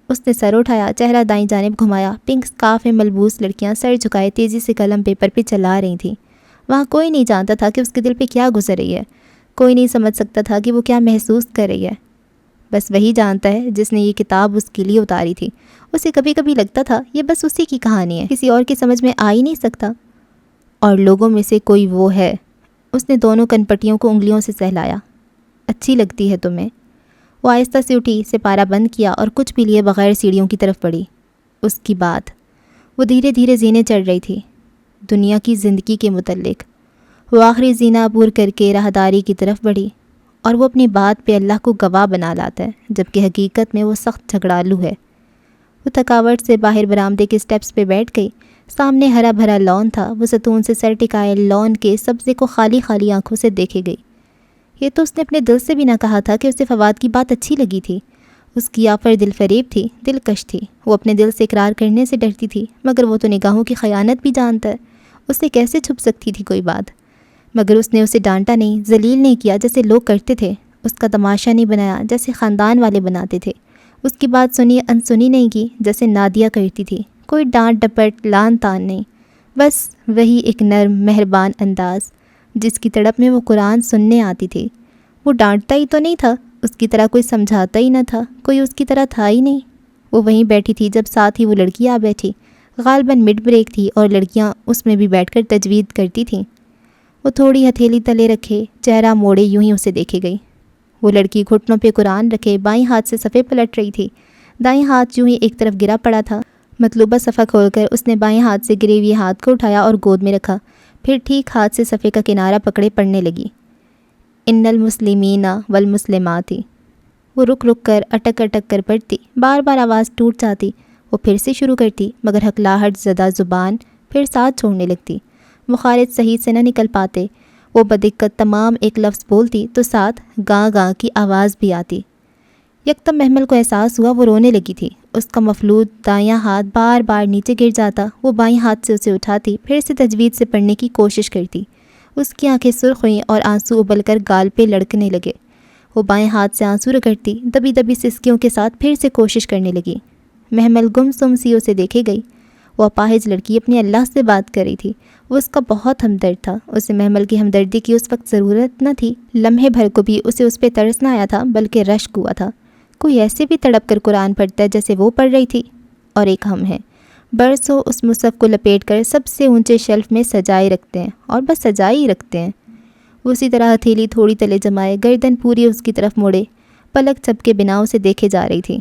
S1: اس نے سر اٹھایا، چہرہ دائیں جانب گھمایا۔ پنک اسکارف میں ملبوس لڑکیاں سر جھکائے تیزی سے قلم پیپر پہ چلا رہی تھیں۔ وہاں کوئی نہیں جانتا تھا کہ اس کے دل پہ کیا گزر رہی ہے، کوئی نہیں سمجھ سکتا تھا کہ وہ کیا محسوس کر رہی ہے۔ بس وہی جانتا ہے جس نے یہ کتاب اس کے لیے اتاری تھی۔ اسے کبھی کبھی لگتا تھا یہ بس اسی کی کہانی ہے، کسی اور کی سمجھ میں آ ہی نہیں سکتا۔ اور لوگوں میں سے کوئی وہ ہے۔ اس نے دونوں کنپٹیوں کو انگلیوں سے سہلایا۔ اچھی لگتی ہے تمہیں؟ وہ آہستہ سے اٹھی، سپارہ بند کیا اور کچھ بھی لیے بغیر سیڑھیوں کی طرف بڑھی۔ اس کی بات وہ دھیرے دھیرے زینے چڑھ رہی تھی، دنیا کی زندگی کے متعلق۔ وہ آخری زینہ عبور کر کے راہداری کی طرف بڑھی، اور وہ اپنی بات پہ اللہ کو گواہ بنا لاتا ہے، جبکہ حقیقت میں وہ سخت جھگڑالو ہے۔ وہ تھکاوٹ سے باہر برآمدے کے سٹیپس پہ بیٹھ گئی۔ سامنے ہرا بھرا لان تھا، وہ ستون سے سر ٹکائے لان کے سبزے کو خالی خالی آنکھوں سے دیکھے گئی۔ یہ تو اس نے اپنے دل سے بھی نہ کہا تھا کہ اسے فواد کی بات اچھی لگی تھی۔ اس کی آفر دل فریب تھی، دلکش تھی۔ وہ اپنے دل سے اقرار کرنے سے ڈرتی تھی، مگر وہ تو نگاہوں کی خیانت بھی جانتا ہے، اس سے کیسے چھپ سکتی تھی کوئی بات؟ مگر اس نے اسے ڈانٹا نہیں، ذلیل نہیں کیا جیسے لوگ کرتے تھے، اس کا تماشا نہیں بنایا جیسے خاندان والے بناتے تھے، اس کی بات سنی انسنی نہیں کی جیسے نادیہ کرتی تھی۔ کوئی ڈانٹ ڈپٹ لان تان نہیں، بس وہی ایک نرم مہربان انداز، جس کی تڑپ میں وہ قرآن سننے آتی تھی۔ وہ ڈانٹتا ہی تو نہیں تھا، اس کی طرح کوئی سمجھاتا ہی نہ تھا، کوئی اس کی طرح تھا ہی نہیں۔ وہ وہیں بیٹھی تھی جب ساتھ ہی وہ لڑکی آ بیٹھی۔ غالباً مڈ بریک تھی اور لڑکیاں اس میں بھی بیٹھ کر تجوید کرتی تھیں۔ وہ تھوڑی ہتھیلی تلے رکھے، چہرہ موڑے یوں ہی اسے دیکھے گئی۔ وہ لڑکی گھٹنوں پہ قرآن رکھے بائیں ہاتھ سے صفحے پلٹ رہی تھی، دائیں ہاتھ یوں ہی ایک طرف گرا پڑا تھا۔ مطلوبہ صفحہ کھول کر اس نے بائیں ہاتھ سے گرے ہوئے ہاتھ کو اٹھایا اور گود میں رکھا، پھر ٹھیک ہاتھ سے صفحے کا کنارہ پکڑے پڑھنے لگی۔ ان المسلمین والمسلمات۔ وہ رک رک کر اٹک اٹک کر پڑھتی، بار بار آواز ٹوٹ جاتی۔ وہ پھر سے شروع کرتی مگر ہکلاہٹ زدہ زبان پھر ساتھ چھوڑنے لگتی۔ مخارج صحیح سے نہ نکل پاتے۔ وہ بدقت تمام ایک لفظ بولتی تو ساتھ گاں گاں کی آواز بھی آتی۔ یکدم محمل کو احساس ہوا وہ رونے لگی تھی۔ اس کا مفلوج دایاں ہاتھ بار بار نیچے گر جاتا۔ وہ بائیں ہاتھ سے اسے اٹھاتی، پھر سے تجوید سے پڑھنے کی کوشش کرتی۔ اس کی آنکھیں سرخ ہوئیں اور آنسو ابل کر گال پہ لڑکنے لگے۔ وہ بائیں ہاتھ سے آنسو رگڑتی، دبی دبی سسکیوں کے ساتھ پھر سے کوشش کرنے لگی۔ محمل گم سم سی اسے دیکھے گئی۔ وہ اپاہج لڑکی اپنے اللہ سے بات کر رہی تھی۔ وہ اس کا بہت ہمدرد تھا۔ اسے محمل کی ہمدردی کی اس وقت ضرورت نہ تھی۔ لمحے بھر کو بھی اسے اس پہ ترس نہ آیا تھا بلکہ رشک ہوا تھا۔ کوئی ایسے بھی تڑپ کر قرآن پڑھتا ہے جیسے وہ پڑھ رہی تھی؟ اور ایک ہم ہے، برسوں اس مصحف کو لپیٹ کر سب سے اونچے شیلف میں سجائے رکھتے ہیں اور بس سجائے ہی رکھتے ہیں۔ وہ اسی طرح ہتھیلی تھوڑی تلے جمائے، گردن پوری اس کی طرف موڑے، پلک جھپ کے بنا اسے دیکھے جا رہی تھی۔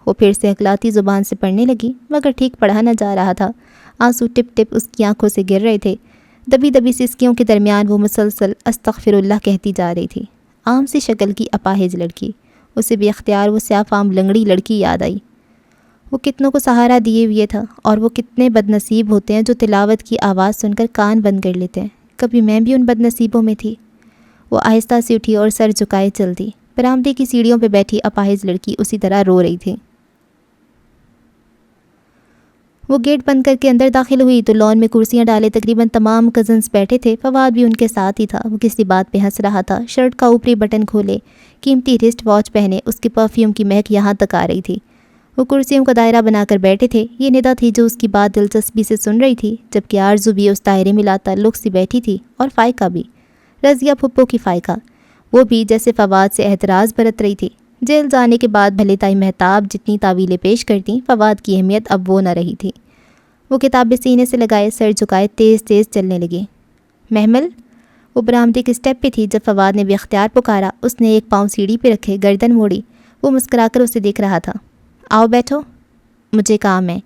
S1: وہ پھر سے ہکلاتی زبان سے پڑھنے لگی مگر ٹھیک پڑھا نہ جا رہا تھا۔ آنسو ٹپ ٹپ اس کی آنکھوں سے گر رہے تھے۔ دبی دبی سسکیوں کے درمیان وہ مسلسل استغفر اللہ کہتی جا رہی تھی۔ عام سی شکل کی اپاہج لڑکی، اسے بے اختیار وہ سیاہ فام لنگڑی لڑکی یاد آئی۔ وہ کتنوں کو سہارا دیے ہوئے تھا، اور وہ کتنے بد نصیب ہوتے ہیں جو تلاوت کی آواز سن کر کان بند کر لیتے ہیں۔ کبھی میں بھی ان بد نصیبوں میں تھی۔ وہ آہستہ سے اٹھی اور سر جھکائے چل دی۔ برآمدے کی سیڑھیوں پہ بیٹھی اپاہج لڑکی اسی طرح رو رہی تھی۔ وہ گیٹ بند کر کے اندر داخل ہوئی تو لان میں کرسیاں ڈالے تقریباً تمام کزنز بیٹھے تھے۔ فواد بھی ان کے ساتھ ہی تھا۔ وہ کسی بات پہ ہنس رہا تھا، شرٹ کا اوپری بٹن کھولے، قیمتی رسٹ واچ پہنے، اس کے پرفیوم کی مہک یہاں تک آ رہی تھی۔ وہ کرسیوں کا دائرہ بنا کر بیٹھے تھے۔ یہ ندا تھی جو اس کی بات دلچسپی سے سن رہی تھی، جبکہ آرزو بھی اس دائرے میں لا تعلق سی بیٹھی تھی، اور فائقہ بھی، رضیہ پھپھو کی فائقہ، وہ بھی جیسے فواد سے احتراز برت رہی تھی۔ جیل جانے کے بعد بھلے تائی مہتاب جتنی تعویلیں پیش کرتیں، فواد کی اہمیت اب وہ نہ رہی تھی۔ وہ کتابیں سینے سے لگائے سر جھکائے تیز تیز چلنے لگی۔ محمل، وہ برآمدے کے اسٹیپ پہ تھی جب فواد نے بے اختیار پکارا۔ اس نے ایک پاؤں سیڑھی پہ رکھے گردن موڑی۔ وہ مسکرا کر اسے دیکھ رہا تھا۔ آؤ بیٹھو، مجھے کام ہے۔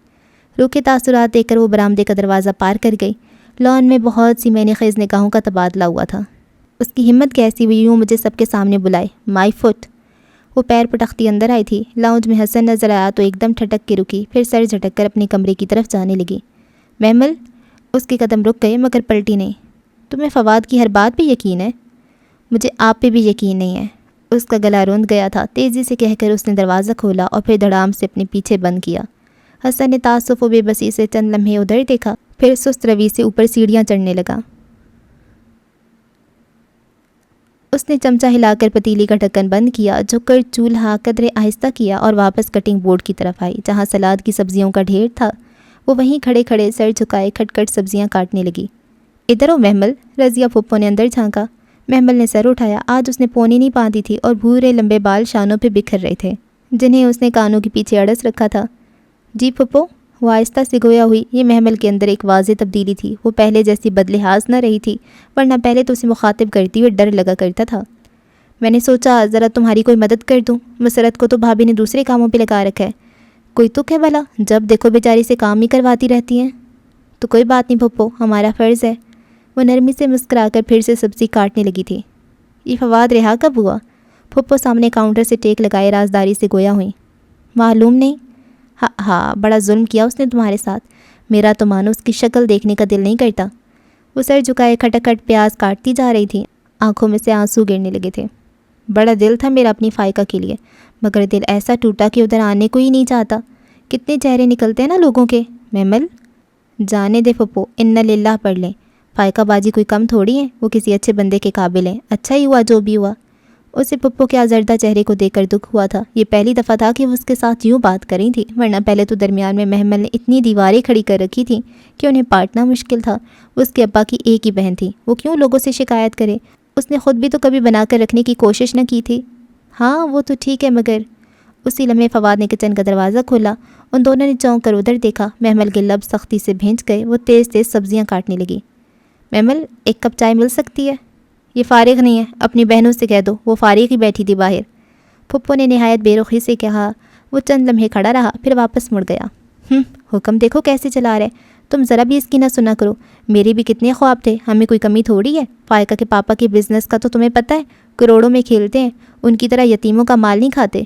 S1: روکے تاثرات دے کر وہ برآمدے کا دروازہ پار کر گئی۔ لان میں بہت سی مینے خیز نگاہوں کا تبادلہ ہوا تھا۔ اس کی ہمت کیسی ہوئی یوں مجھے سب کے سامنے بلائے؟ مائی فٹ۔ وہ پیر پٹختی اندر آئی تھی۔ لاؤنج میں حسن نظر آیا تو ایک دم ٹھٹک کے رکی، پھر سر جھٹک کر اپنے کمرے کی طرف جانے لگی۔ محمل، اس کے قدم رک گئے مگر پلٹی نہیں۔ تمہیں فواد کی ہر بات پہ یقین ہے؟ مجھے آپ پہ بھی یقین نہیں ہے۔ اس کا گلا روند گیا تھا۔ تیزی سے کہہ کر اس نے دروازہ کھولا اور پھر دھڑام سے اپنے پیچھے بند کیا۔ حسن نے تعصف و بے بسی سے چند لمحے ادھر دیکھا، پھر سست روی سے اوپر سیڑھیاں چڑھنے لگا۔ اس نے چمچہ ہلا کر پتیلی کا ڈھکن بند کیا، جھک کر چولہا قدرے آہستہ کیا اور واپس کٹنگ بورڈ کی طرف آئی جہاں سلاد کی سبزیوں کا ڈھیر تھا۔ وہ وہیں کھڑے کھڑے سر جھکائے کھٹ کھٹ سبزیاں کاٹنے لگی۔ ادھر ہو محمل، رضیہ پھپھو نے اندر جھانکا۔ محمل نے سر اٹھایا۔ آج اس نے پونی نہیں باندھی تھی اور بھورے لمبے بال شانوں پہ بکھر رہے تھے جنہیں اس نے کانوں کے پیچھے اڑس رکھا تھا۔ جی پھپھو، وہ آہستہ سے گویا ہوئی۔ یہ محمل کے اندر ایک واضح تبدیلی تھی۔ وہ پہلے جیسی بدلحاظ نہ رہی تھی، ورنہ پہلے تو اسے مخاطب کرتی ہوئے ڈر لگا کرتا تھا۔ میں نے سوچا ذرا تمہاری کوئی مدد کر دوں۔ مسرت کو تو بھابھی نے دوسرے کاموں پہ لگا رکھا ہے۔ کوئی تک ہے بھلا؟ جب دیکھو بیچاری سے کام ہی کرواتی رہتی ہیں۔ تو کوئی بات نہیں پھپھو، ہمارا فرض ہے۔ وہ نرمی سے مسکرا کر پھر سے سبزی کاٹنے لگی تھی۔ یہ فواد رہا کب ہوا؟ پھپھو سامنے کاؤنٹر سے ٹیک لگائے رازداری سے گویا ہوئیں۔ معلوم نہیں۔ ہاں، بڑا ظلم کیا اس نے تمہارے ساتھ۔ میرا تو مانو اس کی شکل دیکھنے کا دل نہیں کرتا۔ وہ سر جھکائے کھٹکھٹ پیاز کاٹتی جا رہی تھی۔ آنکھوں میں سے آنسو گرنے لگے تھے۔ بڑا دل تھا میرا اپنی فائقہ کے لیے، مگر دل ایسا ٹوٹا کہ ادھر آنے کو ہی نہیں چاہتا۔ کتنے چہرے نکلتے ہیں نا لوگوں کے۔ محمل، جانے دے پھپھو، انا للہ پڑھ لیں۔ فائقہ باجی کوئی کم تھوڑی ہیں، وہ کسی اچھے بندے کے قابل ہیں۔ اچھا ہی ہوا جو بھی ہوا۔ اسے پھپھو کے آزردہ چہرے کو دیکھ کر دکھ ہوا تھا۔ یہ پہلی دفعہ تھا کہ وہ اس کے ساتھ یوں بات کر رہی تھی، ورنہ پہلے تو درمیان میں محمل نے اتنی دیواریں کھڑی کر رکھی تھیں کہ انہیں پاٹنا مشکل تھا۔ اس کے ابا کی ایک ہی بہن تھی، وہ کیوں لوگوں سے شکایت کرے؟ اس نے خود بھی تو کبھی بنا کر رکھنے کی کوشش نہ کی تھی۔ ہاں وہ تو ٹھیک ہے، مگر اسی لمحے فواد نے کچن کا دروازہ کھولا۔ ان دونوں نے چونک کر ادھر دیکھا۔ محمل کے لب سختی سے بھینچ گئے، وہ تیز تیز سبزیاں کاٹنے لگی۔ محمل، ایک کپ چائے مل سکتی ہے؟ یہ فارغ نہیں ہے، اپنی بہنوں سے کہہ دو، وہ فارغ ہی بیٹھی تھی باہر۔ پھپھو نے نہایت بے رخی سے کہا۔ وہ چند لمحے کھڑا رہا، پھر واپس مڑ گیا۔ حکم دیکھو کیسے چلا رہے، تم ذرا بھی اس کی نہ سنا کرو۔ میرے بھی کتنے خواب تھے، ہمیں کوئی کمی تھوڑی ہے۔ فائقہ کے پاپا کے بزنس کا تو تمہیں پتہ ہے، کروڑوں میں کھیلتے ہیں، ان کی طرح یتیموں کا مال نہیں کھاتے۔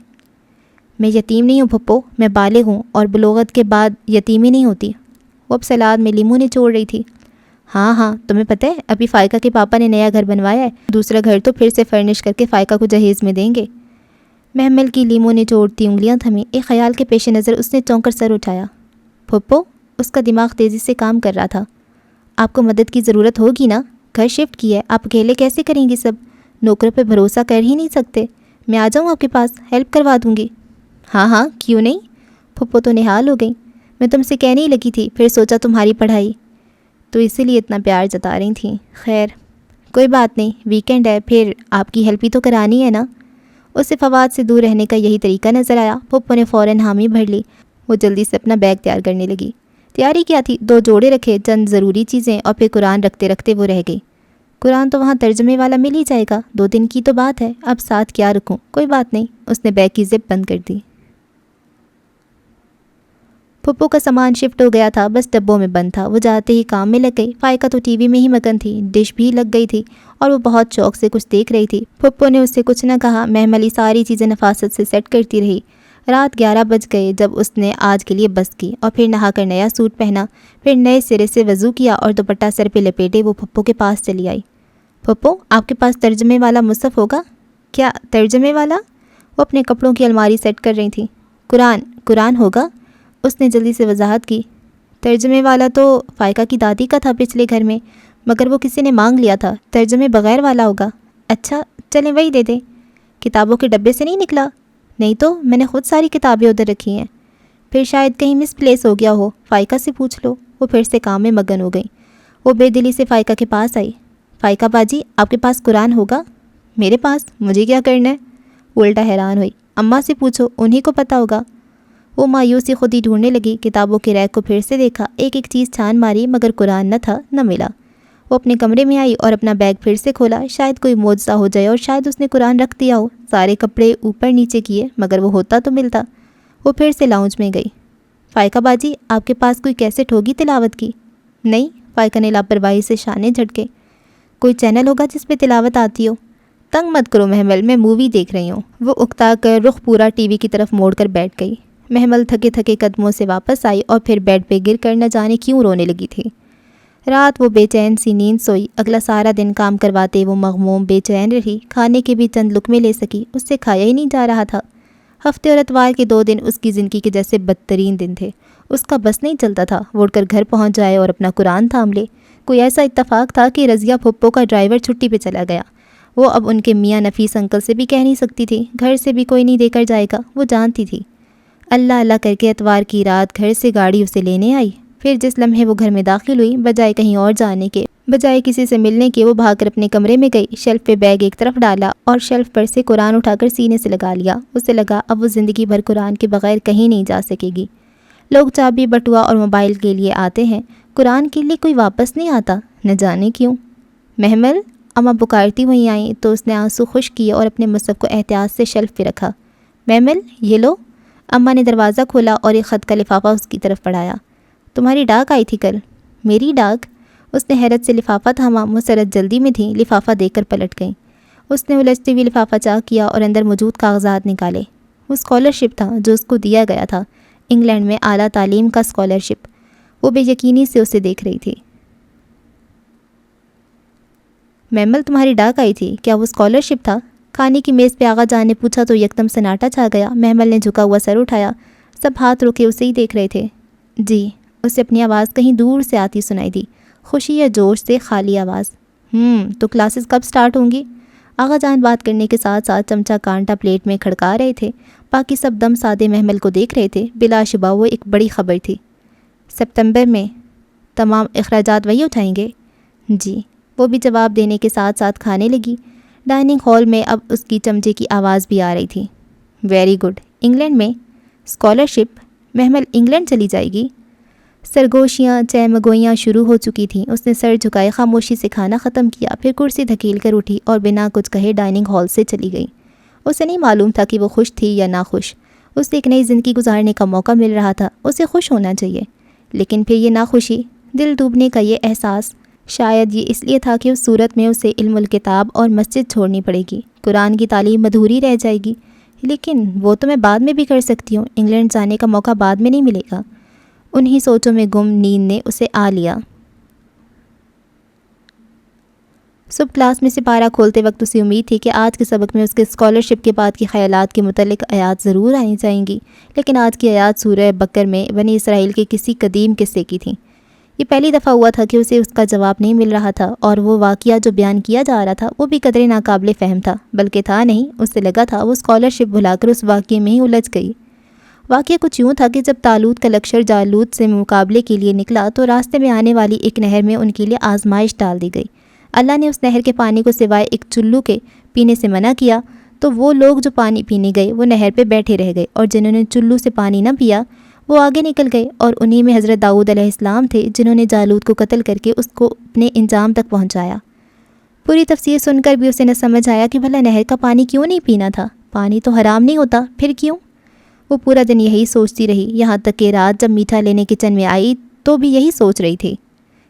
S1: میں یتیم نہیں ہوں پھپھو، میں بالغ ہوں، اور بلوغت کے بعد یتیمی نہیں ہوتی۔ وہ اب سلاد میں لیموں نے چوڑ رہی تھی۔ ہاں تمہیں پتہ ہے، ابھی فائقہ کے پاپا نے نیا گھر بنوایا ہے، دوسرا گھر تو پھر سے فرنش کر کے فائقہ کو جہیز میں دیں گے۔ محمل کی لیموں نے چوڑتی انگلیاں تھمیں۔ ایک خیال کے پیش نظر اس نے چونک کر سر اٹھایا۔ پھپھو، اس کا دماغ تیزی سے کام کر رہا تھا۔ آپ کو مدد کی ضرورت ہوگی نا، گھر شفٹ کیا ہے، آپ اکیلے کیسے کریں گی سب؟ نوکروں پہ بھروسہ کر ہی نہیں سکتے۔ میں آ جاؤں آپ کے پاس، ہیلپ کروا دوں گی۔ ہاں کیوں نہیں؟ پھپھو تو نہال ہو گئی۔ میں تم سے کہنے ہی لگی تھی، پھر سوچا تمہاری پڑھائی تو اسی لیے اتنا پیار جتا رہی تھیں۔ خیر کوئی بات نہیں، ویکینڈ ہے، پھر آپ کی ہیلپ ہی تو کرانی ہے نا۔ اسے فواد سے دور رہنے کا یہی طریقہ نظر آیا۔ پھپھو نے فوراً حامی بھر لی۔ وہ جلدی سے اپنا بیگ تیار کرنے لگی۔ تیاری کیا تھی؟ 2 جوڑے رکھے، چند ضروری چیزیں، اور پھر قرآن رکھتے رکھتے وہ رہ گئی۔ قرآن تو وہاں ترجمے والا مل ہی جائے گا، 2 دن کی تو بات ہے، اب ساتھ کیا رکھوں؟ کوئی بات نہیں۔ اس نے بیگ کی زپ بند کر دی۔ پھپھو کا سامان شفٹ ہو گیا تھا، بس ڈبوں میں بند تھا۔ وہ جاتے ہی کام میں لگ گئی۔ فائقہ تو ٹی وی میں ہی مگن تھی، ڈش بھی لگ گئی تھی اور وہ بہت شوق سے کچھ دیکھ رہی تھی۔ پھپھو نے اس سے کچھ نہ کہا۔ محمل ساری چیزیں نفاست سے سیٹ کرتی رہی۔ رات 11 بج گئے جب اس نے آج کے لیے بس کی، اور پھر نہا کر نیا سوٹ پہنا، پھر نئے سرے سے وضو کیا اور دوپٹہ سر پہ لپیٹے وہ پھپھو کے پاس چلی آئی۔ پھپھو، آپ کے پاس ترجمے والا مصحف ہوگا؟ کیا ترجمے والا؟ وہ اپنے کپڑوں کی الماری سیٹ کر رہی تھی۔ قرآن ہوگا، اس نے جلدی سے وضاحت کی۔ ترجمے والا تو فائقہ کی دادی کا تھا پچھلے گھر میں، مگر وہ کسی نے مانگ لیا تھا، ترجمے بغیر والا ہوگا۔ اچھا چلیں وہی دے دیں۔ کتابوں کے ڈبے سے نہیں نکلا؟ نہیں تو، میں نے خود ساری کتابیں ادھر رکھی ہیں۔ پھر شاید کہیں مس پلیس ہو گیا ہو، فائقہ سے پوچھ لو۔ وہ پھر سے کام میں مگن ہو گئی۔ وہ بے دلی سے فائقہ کے پاس آئی۔ فائقہ باجی، آپ کے پاس قرآن ہوگا؟ میرے پاس؟ مجھے کیا کرنا ہے؟ وہ الٹا حیران ہوئی۔ اماں سے پوچھو، انہی کو پتہ ہوگا۔ وہ مایوسی خود ہی ڈھونڈنے لگی۔ کتابوں کے ریک کو پھر سے دیکھا، ایک ایک چیز چھان ماری، مگر قرآن نہ تھا، نہ ملا۔ وہ اپنے کمرے میں آئی اور اپنا بیگ پھر سے کھولا۔ شاید کوئی معجزہ ہو جائے اور شاید اس نے قرآن رکھ دیا ہو۔ سارے کپڑے اوپر نیچے کیے، مگر وہ ہوتا تو ملتا۔ وہ پھر سے لاؤنج میں گئی۔ فائقہ باجی، آپ کے پاس کوئی کیسٹ ہوگی تلاوت کی؟ نہیں، فائقہ نے لاپرواہی سے شانے جھٹکے۔ کوئی چینل ہوگا جس پہ تلاوت آتی ہو؟ تنگ مت کرو محمل، میں مووی دیکھ رہی ہوں۔ وہ اکتا کر رخ پورا ٹی وی کی طرف موڑ کر بیٹھ گئی۔ محمل تھکے تھکے قدموں سے واپس آئی اور پھر بیڈ پہ گر کر نہ جانے کیوں رونے لگی تھی۔ رات وہ بے چین سی نیند سوئی۔ اگلا سارا دن کام کرواتے وہ مغموم بے چین رہی۔ کھانے کے بھی چند لقمے لے سکی، اس سے کھایا ہی نہیں جا رہا تھا۔ ہفتے اور اتوار کے 2 دن اس کی زندگی کے جیسے بدترین دن تھے۔ اس کا بس نہیں چلتا تھا وہ اٹھ کر گھر پہنچ جائے اور اپنا قرآن تھام لے۔ کوئی ایسا اتفاق تھا کہ رضیہ پھپھو کا ڈرائیور چھٹی پہ چلا گیا۔ وہ اب ان کے میاں نفیس انکل سے بھی کہہ نہیں سکتی تھی، گھر سے بھی کوئی نہیں دے کر جائے گا۔ وہ جانتی تھی۔ اللہ کر کے اتوار کی رات گھر سے گاڑی اسے لینے آئی۔ پھر جس لمحے وہ گھر میں داخل ہوئی، بجائے کہیں اور جانے کے، بجائے کسی سے ملنے کے، وہ بھاگ کر اپنے کمرے میں گئی، شیلف پہ بیگ ایک طرف ڈالا اور شیلف پر سے قرآن اٹھا کر سینے سے لگا لیا۔ اسے لگا اب وہ زندگی بھر قرآن کے بغیر کہیں نہیں جا سکے گی۔ لوگ چابی، بٹوا اور موبائل کے لیے آتے ہیں، قرآن کے لیے کوئی واپس نہیں آتا، نہ جانے کیوں۔ محمل، اماں پکارتی ہوئی آئیں تو اس نے آنسو خشک کیے اور اپنے مصحف کو احتیاط سے شیلف پہ رکھا۔ محمل، یہ لو۔ اماں نے دروازہ کھولا اور ایک خط کا لفافہ اس کی طرف بڑھایا۔ تمہاری ڈاک آئی تھی کل؟ میری ڈاک؟ اس نے حیرت سے لفافہ تھاما۔ مسرت جلدی میں تھی، لفافہ دیکھ کر پلٹ گئیں۔ اس نے الجھتے ہوئے لفافہ چاک کیا اور اندر موجود کاغذات نکالے۔ وہ اسکالرشپ تھا جو اس کو دیا گیا تھا، انگلینڈ میں اعلیٰ تعلیم کا اسکالرشپ۔ وہ بے یقینی سے اسے دیکھ رہی تھی۔ محمل، تمہاری ڈاک آئی تھی، کیا وہ اسکالرشپ تھا؟ کھانے کی میز پہ آغا جان نے پوچھا تو یکدم سناٹا چھا گیا۔ محمل نے جھکا ہوا سر اٹھایا، سب ہاتھ روکے اسے ہی دیکھ رہے تھے۔ جی، اسے اپنی آواز کہیں دور سے آتی سنائی دی، خوشی یا جوش سے خالی آواز۔ تو کلاسز کب سٹارٹ ہوں گی؟ آغا جان بات کرنے کے ساتھ ساتھ چمچہ کانٹا پلیٹ میں کھڑکا رہے تھے۔ باقی سب دم سادے محمل کو دیکھ رہے تھے۔ بلا شبہ وہ ایک بڑی خبر تھی۔ ستمبر میں تمام اخراجات وہی اٹھائیں گے؟ جی، وہ بھی جواب دینے کے ساتھ ساتھ کھانے لگی۔ ڈائننگ ہال میں اب اس کی چمچے کی آواز بھی آ رہی تھی۔ ویری گڈ، انگلینڈ میں اسکالرشپ؟ محمل انگلینڈ چلی جائے گی؟ سرگوشیاں چہمگوئیاں شروع ہو چکی تھیں۔ اس نے سر جھکائے خاموشی سے کھانا ختم کیا، پھر کرسی دھکیل کر اٹھی اور بنا کچھ کہے ڈائننگ ہال سے چلی گئی۔ اسے نہیں معلوم تھا کہ وہ خوش تھی یا ناخوش۔ اسے ایک نئی زندگی گزارنے کا موقع مل رہا تھا، اسے خوش ہونا چاہیے، لیکن پھر یہ ناخوشی، دل ڈوبنے کا یہ احساس، شاید یہ اس لیے تھا کہ اس صورت میں اسے علم الکتاب اور مسجد چھوڑنی پڑے گی، قرآن کی تعلیم ادھوری رہ جائے گی۔ لیکن وہ تو میں بعد میں بھی کر سکتی ہوں، انگلینڈ جانے کا موقع بعد میں نہیں ملے گا۔ انہی سوچوں میں گم نیند نے اسے آ لیا۔ صبح کلاس میں سپارہ کھولتے وقت اسے امید تھی کہ آج کے سبق میں اس کے اسکالرشپ کے بعد کے خیالات کے متعلق آیات ضرور آنی چاہیں گی، لیکن آج کی آیات سورہ بقر میں بنی اسرائیل کے کسی قدیم قصے کی تھیں۔ یہ پہلی دفعہ ہوا تھا کہ اسے اس کا جواب نہیں مل رہا تھا، اور وہ واقعہ جو بیان کیا جا رہا تھا وہ بھی قدرے ناقابل فہم تھا، بلکہ تھا نہیں، اسے لگا تھا وہ اسکالرشپ بھلا کر اس واقعے میں ہی الجھ گئی۔ واقعہ کچھ یوں تھا کہ جب طالوت کا لشکر جالوت سے مقابلے کے لیے نکلا تو راستے میں آنے والی ایک نہر میں ان کے لیے آزمائش ڈال دی گئی۔ اللہ نے اس نہر کے پانی کو سوائے ایک چلو کے پینے سے منع کیا، تو وہ لوگ جو پانی پینے گئے وہ نہر پہ بیٹھے رہ گئے، اور جنہوں نے چلو سے پانی نہ پیا وہ آگے نکل گئے، اور انہی میں حضرت داؤد علیہ السلام تھے جنہوں نے جالوت کو قتل کر کے اس کو اپنے انجام تک پہنچایا۔ پوری تفسیر سن کر بھی اسے نہ سمجھ آیا کہ بھلا نہر کا پانی کیوں نہیں پینا تھا، پانی تو حرام نہیں ہوتا، پھر کیوں؟ وہ پورا دن یہی سوچتی رہی، یہاں تک کہ رات جب میٹھا لینے کچن میں آئی تو بھی یہی سوچ رہی تھی۔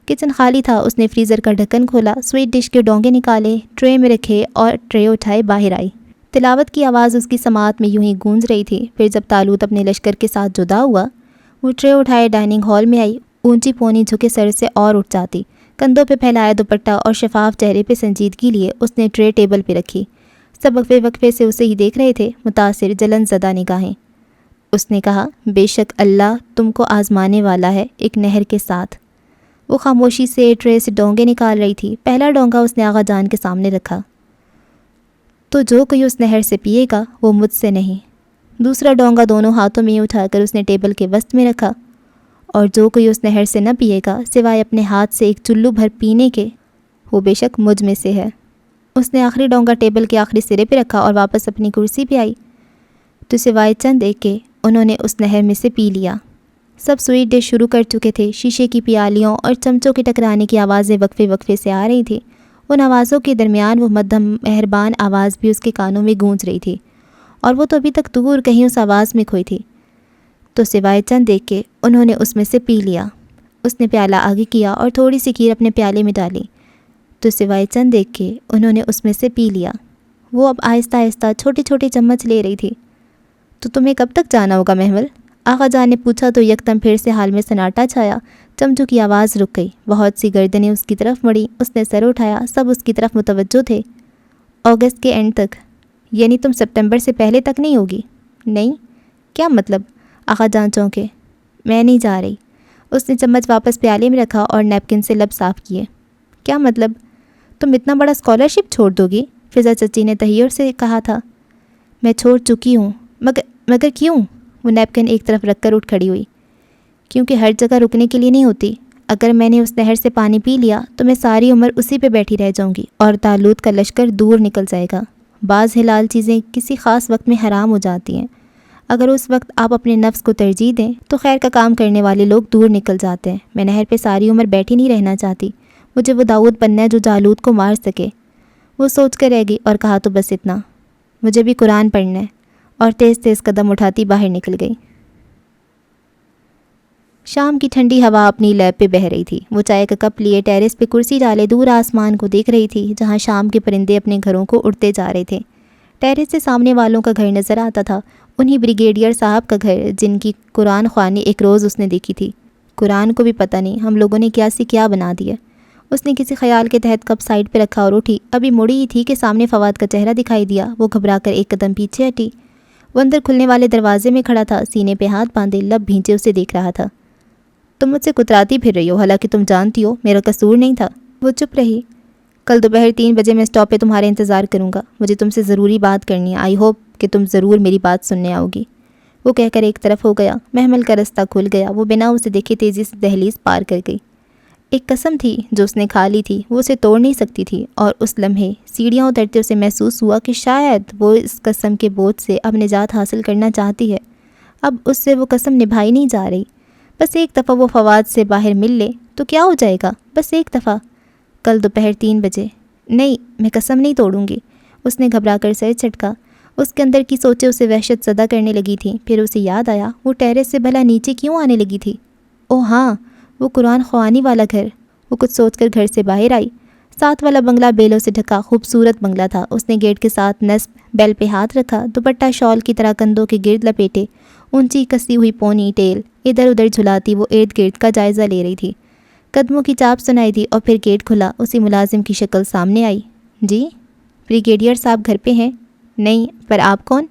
S1: کچن خالی تھا۔ اس نے فریزر کا ڈھکن کھولا، سویٹ ڈش کے ڈونگے نکالے، ٹرے میں رکھے اور ٹرے اٹھائے باہر آئی۔ تلاوت کی آواز اس کی سماعت میں یوں ہی گونج رہی تھی۔ پھر جب طالوت اپنے لشکر کے ساتھ جدا ہوا، وہ ٹرے اٹھائے ڈائننگ ہال میں آئی، اونچی پونی جھکے سر سے اور اٹھ جاتی، کندھوں پہ پھیلایا دوپٹہ اور شفاف چہرے پہ سنجیدگی لیے اس نے ٹرے ٹیبل پہ رکھی۔ سب وقفے وقفے سے اسے ہی دیکھ رہے تھے، متاثر جلن زدہ نگاہیں۔ اس نے کہا، بے شک اللہ تم کو آزمانے والا ہے ایک نہر کے ساتھ۔ وہ خاموشی سے ٹرے سے ڈونگے نکال رہی تھی۔ پہلا ڈونگا اس نے آغا جان کے سامنے رکھا، تو جو کوئی اس نہر سے پیے گا وہ مجھ سے نہیں۔ دوسرا ڈونگا دونوں ہاتھوں میں اٹھا کر اس نے ٹیبل کے وسط میں رکھا، اور جو کوئی اس نہر سے نہ پیے گا سوائے اپنے ہاتھ سے ایک چلو بھر پینے کے، وہ بے شک مجھ میں سے ہے۔ اس نے آخری ڈونگا ٹیبل کے آخری سرے پہ رکھا اور واپس اپنی کرسی پہ آئی، تو سوائے چند ایک کے انہوں نے اس نہر میں سے پی لیا۔ سب سویٹ ڈش شروع کر چکے تھے۔ شیشے کی پیالیوں اور چمچوں کے ٹکرانے کی آوازیں وقفے وقفے سے آ رہی تھیں۔ ان آوازوں کے درمیان وہ مدھم مہربان آواز بھی اس کے کانوں میں گونج رہی تھی، اور وہ تو ابھی تک دور کہیں اس آواز میں کھوئی تھی۔ تو سوائے چند ایک کے انہوں نے اس میں سے پی لیا۔ اس نے پیالہ آگے کیا اور تھوڑی سی کھیر اپنے پیالے میں ڈالی، تو سوائے چند ایک کے انہوں نے اس میں سے پی لیا۔ وہ اب آہستہ آہستہ چھوٹے چھوٹے چمچ لے رہی تھی۔ تو تمہیں کب تک جانا ہوگا محمل؟ آغا جان نے پوچھا تو یکدم پھر سے حال میں سناٹا چھایا۔ چمچوں کی آواز رک گئی، بہت سی گردنیں اس کی طرف مڑی۔ اس نے سر اٹھایا، سب اس کی طرف متوجہ تھے۔ اگست کے اینڈ تک، یعنی تم سپتمبر سے پہلے تک نہیں ہوگی؟ نہیں، کیا مطلب؟ آغا جان چونکے۔ میں نہیں جا رہی۔ اس نے چمچ واپس پیالے میں رکھا اور نیپکن سے لب صاف کیے۔ کیا مطلب؟ تم اتنا بڑا اسکالرشپ چھوڑ دو گی؟ فضا چچی نے تحیر سے کہا تھا۔ میں چھوڑ چکی ہوں، مگر کیوں؟ وہ نیپکن ایک طرف رکھ کر اٹھ کھڑی ہوئی۔ کیونکہ ہر جگہ رکنے کے لیے نہیں ہوتی۔ اگر میں نے اس نہر سے پانی پی لیا تو میں ساری عمر اسی پہ بیٹھی رہ جاؤں گی، اور طالوت کا لشکر دور نکل جائے گا۔ بعض حلال چیزیں کسی خاص وقت میں حرام ہو جاتی ہیں۔ اگر اس وقت آپ اپنے نفس کو ترجیح دیں تو خیر کا کام کرنے والے لوگ دور نکل جاتے ہیں۔ میں نہر پہ ساری عمر بیٹھی نہیں رہنا چاہتی، مجھے وہ داؤد بننا ہے جو جالوت کو مار سکے۔ وہ سوچ کر رہ گئی اور کہا، تو بس اتنا؟ مجھے بھی قرآن پڑھنا ہے، اور تیز تیز قدم اٹھاتی باہر نکل گئی۔ شام کی ٹھنڈی ہوا اپنی لیب پہ بہہ رہی تھی۔ وہ چائے کا کپ لیے ٹیرس پہ کرسی ڈالے دور آسمان کو دیکھ رہی تھی، جہاں شام کے پرندے اپنے گھروں کو اڑتے جا رہے تھے۔ ٹیرس سے سامنے والوں کا گھر نظر آتا تھا، انہی بریگیڈیئر صاحب کا گھر جن کی قرآن خوانی ایک روز اس نے دیکھی تھی۔ قرآن کو بھی پتہ نہیں ہم لوگوں نے کیا سے کیا بنا دیا۔ اس نے کسی خیال کے تحت کپ سائڈ پہ رکھا اور اٹھی۔ ابھی مڑی ہی تھی کہ سامنے فواد کا چہرہ دکھائی دیا۔ وہ گھبرا کر ایک قدم پیچھے ہٹی۔ وہ اندر کھلنے والے دروازے میں کھڑا تھا، سینے پہ ہاتھ باندھے، لب بھینچے اسے دیکھ رہا تھا۔ تم مجھ سے کتراتی پھر رہی ہو، حالانکہ تم جانتی ہو میرا قصور نہیں تھا۔ وہ چپ رہی۔ کل دوپہر 3 بجے میں اسٹاپ پہ تمہارے انتظار کروں گا، مجھے تم سے ضروری بات کرنی ہے، آئی ہوپ کہ تم ضرور میری بات سننے آؤ گی۔ وہ کہہ کر ایک طرف ہو گیا۔ محمل کا رستہ کھل گیا، وہ بنا اسے دیکھے تیزی سے دہلیز پار کر گئی۔ ایک قسم تھی جو اس نے کھا لی تھی، وہ اسے توڑ نہیں سکتی تھی، اور اس لمحے سیڑھیاں اترتے اسے محسوس ہوا کہ شاید وہ اس قسم کے بوجھ سے اب نجات حاصل کرنا چاہتی ہے۔ اب اس سے وہ قسم نبھائی نہیں جا رہی۔ بس ایک دفعہ وہ فواد سے باہر مل لے تو کیا ہو جائے گا، بس ایک دفعہ۔ کل دوپہر 3 بجے۔ نہیں، میں قسم نہیں توڑوں گی۔ اس نے گھبرا کر سر جھٹکا۔ اس کے اندر کی سوچیں اسے وحشت زدہ کرنے لگی تھیں۔ پھر اسے یاد آیا وہ ٹیرس سے بھلا نیچے کیوں آنے لگی تھی۔ اوہ ہاں، وہ قرآن خوانی والا گھر۔ وہ کچھ سوچ کر گھر سے باہر آئی۔ ساتھ والا بنگلہ بیلوں سے ڈھکا خوبصورت بنگلہ تھا۔ اس نے گیٹ کے ساتھ نصب بیل پہ ہاتھ رکھا، دوپٹہ شال کی طرح کندھوں کے گرد لپیٹے، اونچی کسی ہوئی پونی ٹیل ادھر ادھر جھلاتی وہ ارد گرد کا جائزہ لے رہی تھی۔ قدموں کی چاپ سنائی دی اور پھر گیٹ کھلا۔ اسی ملازم کی شکل سامنے آئی۔ جی، بریگیڈیئر صاحب گھر پہ ہیں؟ نہیں، پر آپ کون؟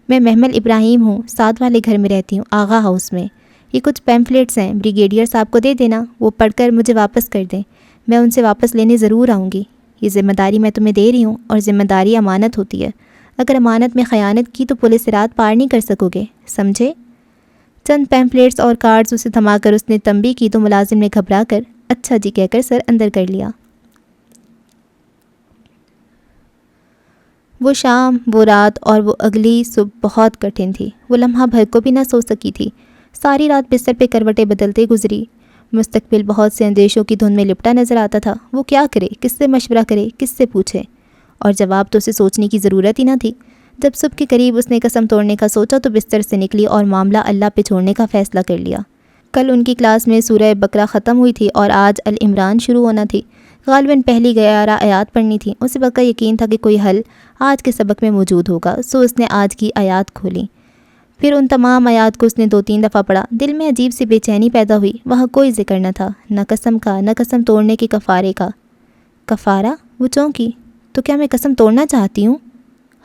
S1: میں محمل ابراہیم ہوں، ساتھ والے گھر میں رہتی ہوں، آغا ہاؤس میں۔ یہ کچھ پیمفلیٹس ہیں، بریگیڈیئر صاحب کو دے دینا، وہ پڑھ کر مجھے واپس کر دیں، میں ان سے واپس لینے ضرور آؤں گی۔ یہ ذمہ داری میں تمہیں دے رہی ہوں، اور ذمہ داری امانت ہوتی ہے۔ اگر امانت میں خیانت کی تو پولیس رات پار نہیں کر سکو گے، سمجھے؟ چند پیمفلیٹس اور کارڈز اسے تھما کر اس نے تنبیہ کی تو ملازم نے گھبرا کر اچھا جی کہہ کر سر اندر کر لیا۔ وہ شام، وہ رات اور وہ اگلی صبح بہت کٹھن تھی۔ وہ لمحہ بھر کو بھی نہ سو سکی تھی۔ ساری رات بستر پہ کروٹیں بدلتے گزری۔ مستقبل بہت سے اندیشوں کی دھند میں لپٹا نظر آتا تھا۔ وہ کیا کرے، کس سے مشورہ کرے، کس سے پوچھے؟ اور جواب تو اسے سوچنے کی ضرورت ہی نہ تھی۔ جب صبح کے قریب اس نے قسم توڑنے کا سوچا تو بستر سے نکلی اور معاملہ اللہ پہ چھوڑنے کا فیصلہ کر لیا۔ کل ان کی کلاس میں سورہ بقرہ ختم ہوئی تھی اور آج العمران شروع ہونا تھی۔ غالباً پہلی 11 آیات پڑھنی تھی۔ اسے پکا یقین تھا کہ کوئی حل آج کے سبق میں موجود ہوگا، سو اس نے آج کی آیات کھولیں۔ پھر ان تمام آیات کو اس نے 2-3 دفعہ پڑھا۔ دل میں عجیب سی بے چینی پیدا ہوئی۔ وہاں کوئی ذکر نہ تھا، نہ قسم کا، نہ قسم توڑنے کے کفارے کا۔ کفارہ؟ وہ چونکی، تو کیا میں قسم توڑنا چاہتی ہوں؟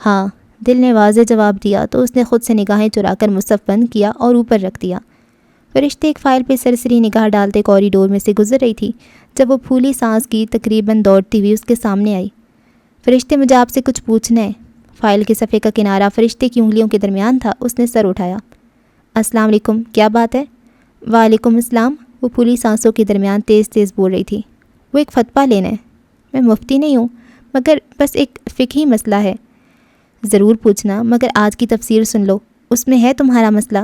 S1: ہاں، دل نے واضح جواب دیا تو اس نے خود سے نگاہیں چرا کر مصحف بند کیا اور اوپر رکھ دیا۔ فرشتے ایک فائل پہ سرسری نگاہ ڈالتے کوریڈور میں سے گزر رہی تھی جب وہ پھولی سانس کی تقریباً دوڑتی ہوئی اس کے سامنے آئی۔ فرشتے، مجھے آپ سے کچھ پوچھنا ہے۔ فائل کے صفحے کا کنارہ فرشتے کی انگلیوں کے درمیان تھا۔ اس نے سر اٹھایا۔ السلام علیکم، کیا بات ہے؟ وعلیکم السلام، وہ پھولی سانسوں کے درمیان تیز تیز بول رہی تھی۔ وہ ایک فتویٰ لینا ہے۔ میں مفتی نہیں ہوں، مگر بس ایک فقہی مسئلہ ہے۔ ضرور پوچھنا، مگر آج کی تفسیر سن لو، اس میں ہے تمہارا مسئلہ۔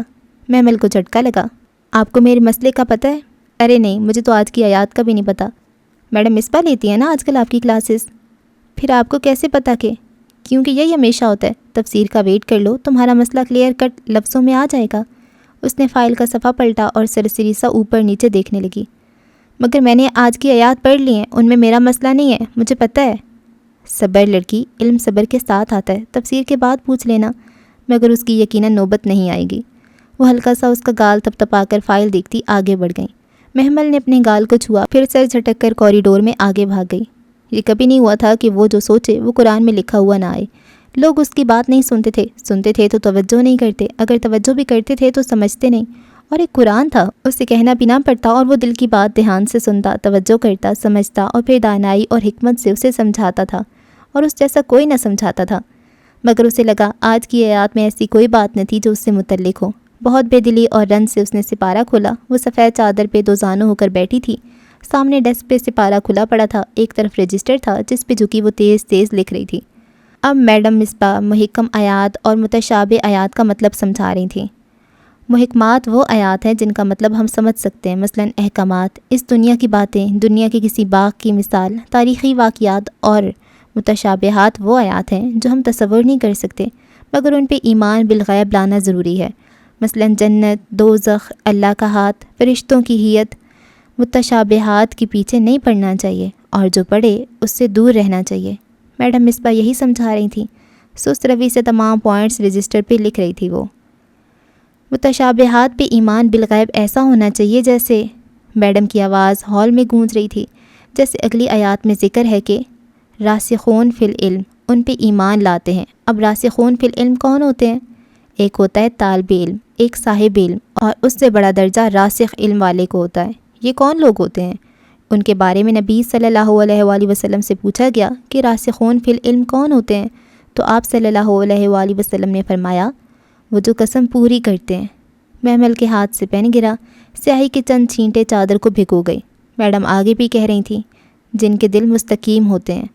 S1: محمل کو جھٹکا لگا۔ آپ کو میرے مسئلے کا پتہ ہے؟ ارے نہیں، مجھے تو آج کی آیات کا بھی نہیں پتہ۔ میڈم مصباح لیتی ہے نا آج کل آپ کی کلاسز؟ پھر آپ کو کیسے پتہ کہ؟ کیونکہ یہی ہمیشہ ہوتا ہے، تفسیر کا ویٹ کر لو، تمہارا مسئلہ کلیئر کٹ لفظوں میں آ جائے گا۔ اس نے فائل کا صفحہ پلٹا اور سرسری سا اوپر نیچے دیکھنے لگی۔ مگر میں نے آج کی آیات پڑھ لی ہیں، ان میں میرا مسئلہ نہیں ہے، مجھے پتہ ہے۔ صبر لڑکی، علم صبر کے ساتھ آتا ہے، تفسیر کے بعد پوچھ لینا، مگر اس کی یقیناً نوبت نہیں آئے گی۔ وہ ہلکا سا اس کا گال تپ تپا کر فائل دیکھتی آگے بڑھ گئیں۔ محمل نے اپنے گال کو چھوا، پھر سر جھٹک کر کوریڈور میں آگے بھاگ گئی۔ یہ کبھی نہیں ہوا تھا کہ وہ جو سوچے وہ قرآن میں لکھا ہوا نہ آئے۔ لوگ اس کی بات نہیں سنتے تھے تو توجہ نہیں کرتے، اگر توجہ بھی کرتے تھے تو سمجھتے نہیں۔ اور ایک قرآن تھا، اسے کہنا بھی نہ پڑتا اور وہ دل کی بات دھیان سے سنتا، توجہ کرتا، سمجھتا اور پھر دانائی اور حکمت سے اسے سمجھاتا تھا، اور اس جیسا کوئی نہ سمجھاتا تھا۔ مگر اسے لگا آج کی آیات میں ایسی کوئی بات نہ تھی جو اس سے متعلق ہو۔ بہت بے دلی اور رنج سے اس نے سپارہ کھولا۔ وہ سفید چادر پہ دو زانو ہو کر بیٹھی تھی۔ سامنے ڈیسک پہ سپارہ کھلا پڑا تھا، ایک طرف رجسٹر تھا جس پہ جھکی وہ تیز تیز لکھ رہی تھی۔ اب میڈم مصباح محکم آیات اور متشابہ آیات کا مطلب سمجھا رہی تھیں۔ محکمات وہ آیات ہیں جن کا مطلب ہم سمجھ سکتے ہیں، مثلاً احکامات، اس دنیا کی باتیں، دنیا کے کسی باغ کی مثال، تاریخی واقعات، اور متشابہات وہ آیات ہیں جو ہم تصور نہیں کر سکتے مگر ان پہ ایمان بالغیب لانا ضروری ہے، مثلاً جنت، دوزخ، اللہ کا ہاتھ، فرشتوں کی ہیئت۔ متشابہات کے پیچھے نہیں پڑنا چاہیے، اور جو پڑھے اس سے دور رہنا چاہیے۔ میڈم مصباح یہی سمجھا رہی تھیں۔ سست روی سے تمام پوائنٹس رجسٹر پہ لکھ رہی تھی وہ۔ متشابہات پہ ایمان بالغیب ایسا ہونا چاہیے جیسے، میڈم کی آواز ہال میں گونج رہی تھی، جیسے اگلی آیات میں ذکر ہے کہ راسخون فی العلم، ان پہ ایمان لاتے ہیں۔ اب راسخون فی العلم کون ہوتے ہیں؟ ایک ہوتا ہے طالب علم، ایک صاحب علم، اور اس سے بڑا درجہ راسخ علم والے کو ہوتا ہے۔ یہ کون لوگ ہوتے ہیں؟ ان کے بارے میں نبی صلی اللہ علیہ وآلہ وسلم سے پوچھا گیا کہ راسخون فی العلم کون ہوتے ہیں، تو آپ صلی اللہ علیہ وآلہ وسلم نے فرمایا وہ جو قسم پوری کرتے ہیں۔ محمل کے ہاتھ سے پین گرا، سیاہی کے چند چھینٹے چادر کو بھگو گئی۔ میڈم آگے بھی کہہ رہی تھیں جن کے دل مستقیم ہوتے ہیں،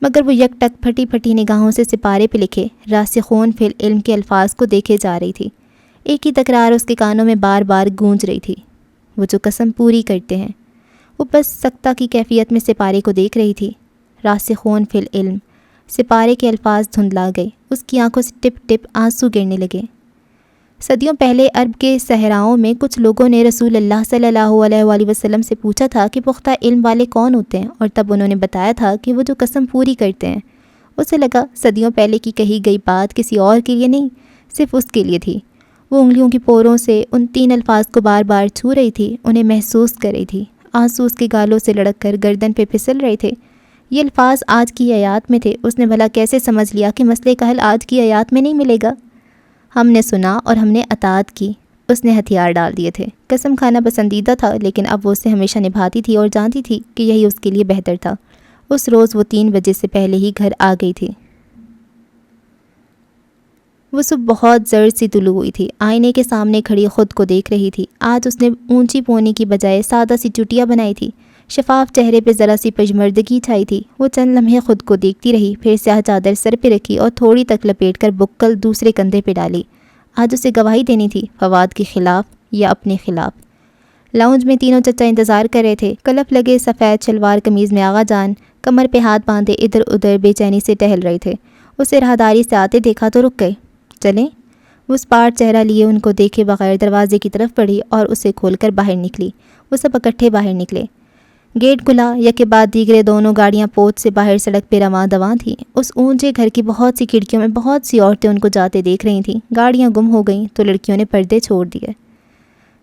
S1: مگر وہ یک ٹک پھٹی پھٹی نگاہوں سے سپارے پہ لکھے راسخون فی العلم کے الفاظ کو دیکھے جا رہی تھی۔ ایک ہی تکرار اس کے کانوں میں بار بار گونج رہی تھی، وہ جو قسم پوری کرتے ہیں۔ وہ بس سکتہ کی کیفیت میں سپارے کو دیکھ رہی تھی۔ راسخون فی العلم، سپارے کے الفاظ دھندلا گئے، اس کی آنکھوں سے ٹپ ٹپ آنسو گرنے لگے۔ صدیوں پہلے عرب کے صحراؤں میں کچھ لوگوں نے رسول اللہ صلی اللہ علیہ وآلہ وسلم سے پوچھا تھا کہ پختہ علم والے کون ہوتے ہیں، اور تب انہوں نے بتایا تھا کہ وہ جو قسم پوری کرتے ہیں۔ اسے لگا صدیوں پہلے کی کہی گئی بات کسی اور کے لیے نہیں، صرف اس کے لیے تھی۔ وہ انگلیوں کی پوروں سے ان 3 الفاظ کو بار بار چھو رہی تھی، انہیں محسوس کر رہی تھی۔ آنسو اس کے گالوں سے لڑک کر گردن پہ پھسل رہے تھے۔ یہ الفاظ آج کی آیات میں تھے۔ اس نے بھلا کیسے سمجھ لیا کہ مسئلے کا حل آج کی آیات میں نہیں ملے گا؟ ہم نے سنا اور ہم نے اطاعت کی، اس نے ہتھیار ڈال دیے تھے۔ قسم کھانا پسندیدہ تھا، لیکن اب وہ اسے ہمیشہ نبھاتی تھی اور جانتی تھی کہ یہی اس کے لیے بہتر تھا۔ اس روز وہ 3 بجے سے پہلے ہی گھر آ گئی تھی۔ وہ صبح بہت زرد سی طلوع ہوئی تھی، آئینے کے سامنے کھڑی خود کو دیکھ رہی تھی۔ آج اس نے اونچی پونی کی بجائے سادہ سی چٹیاں بنائی تھی، شفاف چہرے پہ ذرا سی پشمردگی چھائی تھی۔ وہ چند لمحے خود کو دیکھتی رہی، پھر سیاہ چادر سر پہ رکھی اور تھوڑی تک لپیٹ کر بکل دوسرے کندھے پہ ڈالی۔ آج اسے گواہی دینی تھی، فواد کے خلاف یا اپنے خلاف۔ لاؤنج میں تینوں چچا انتظار کر رہے تھے۔ کلف لگے سفید شلوار قمیض میں آغا جان کمر پہ ہاتھ باندھے ادھر ادھر بے چینی سے ٹہل رہے تھے۔ اسے راہداری سے آتے دیکھا تو رک گئے۔ چلیں؟ وہ اسپاٹ چہرہ لیے ان کو دیکھے بغیر دروازے کی طرف بڑھی اور اسے کھول کر باہر نکلی۔ وہ سب اکٹھے باہر نکلے۔ گیٹ کھلا، یکے بعد دیگرے دونوں گاڑیاں پوچھ سے باہر سڑک پہ رواں دواں تھیں۔ اس اونچے گھر کی بہت سی کھڑکیوں میں بہت سی عورتیں ان کو جاتے دیکھ رہی تھیں۔ گاڑیاں گم ہو گئیں تو لڑکیوں نے پردے چھوڑ دیے۔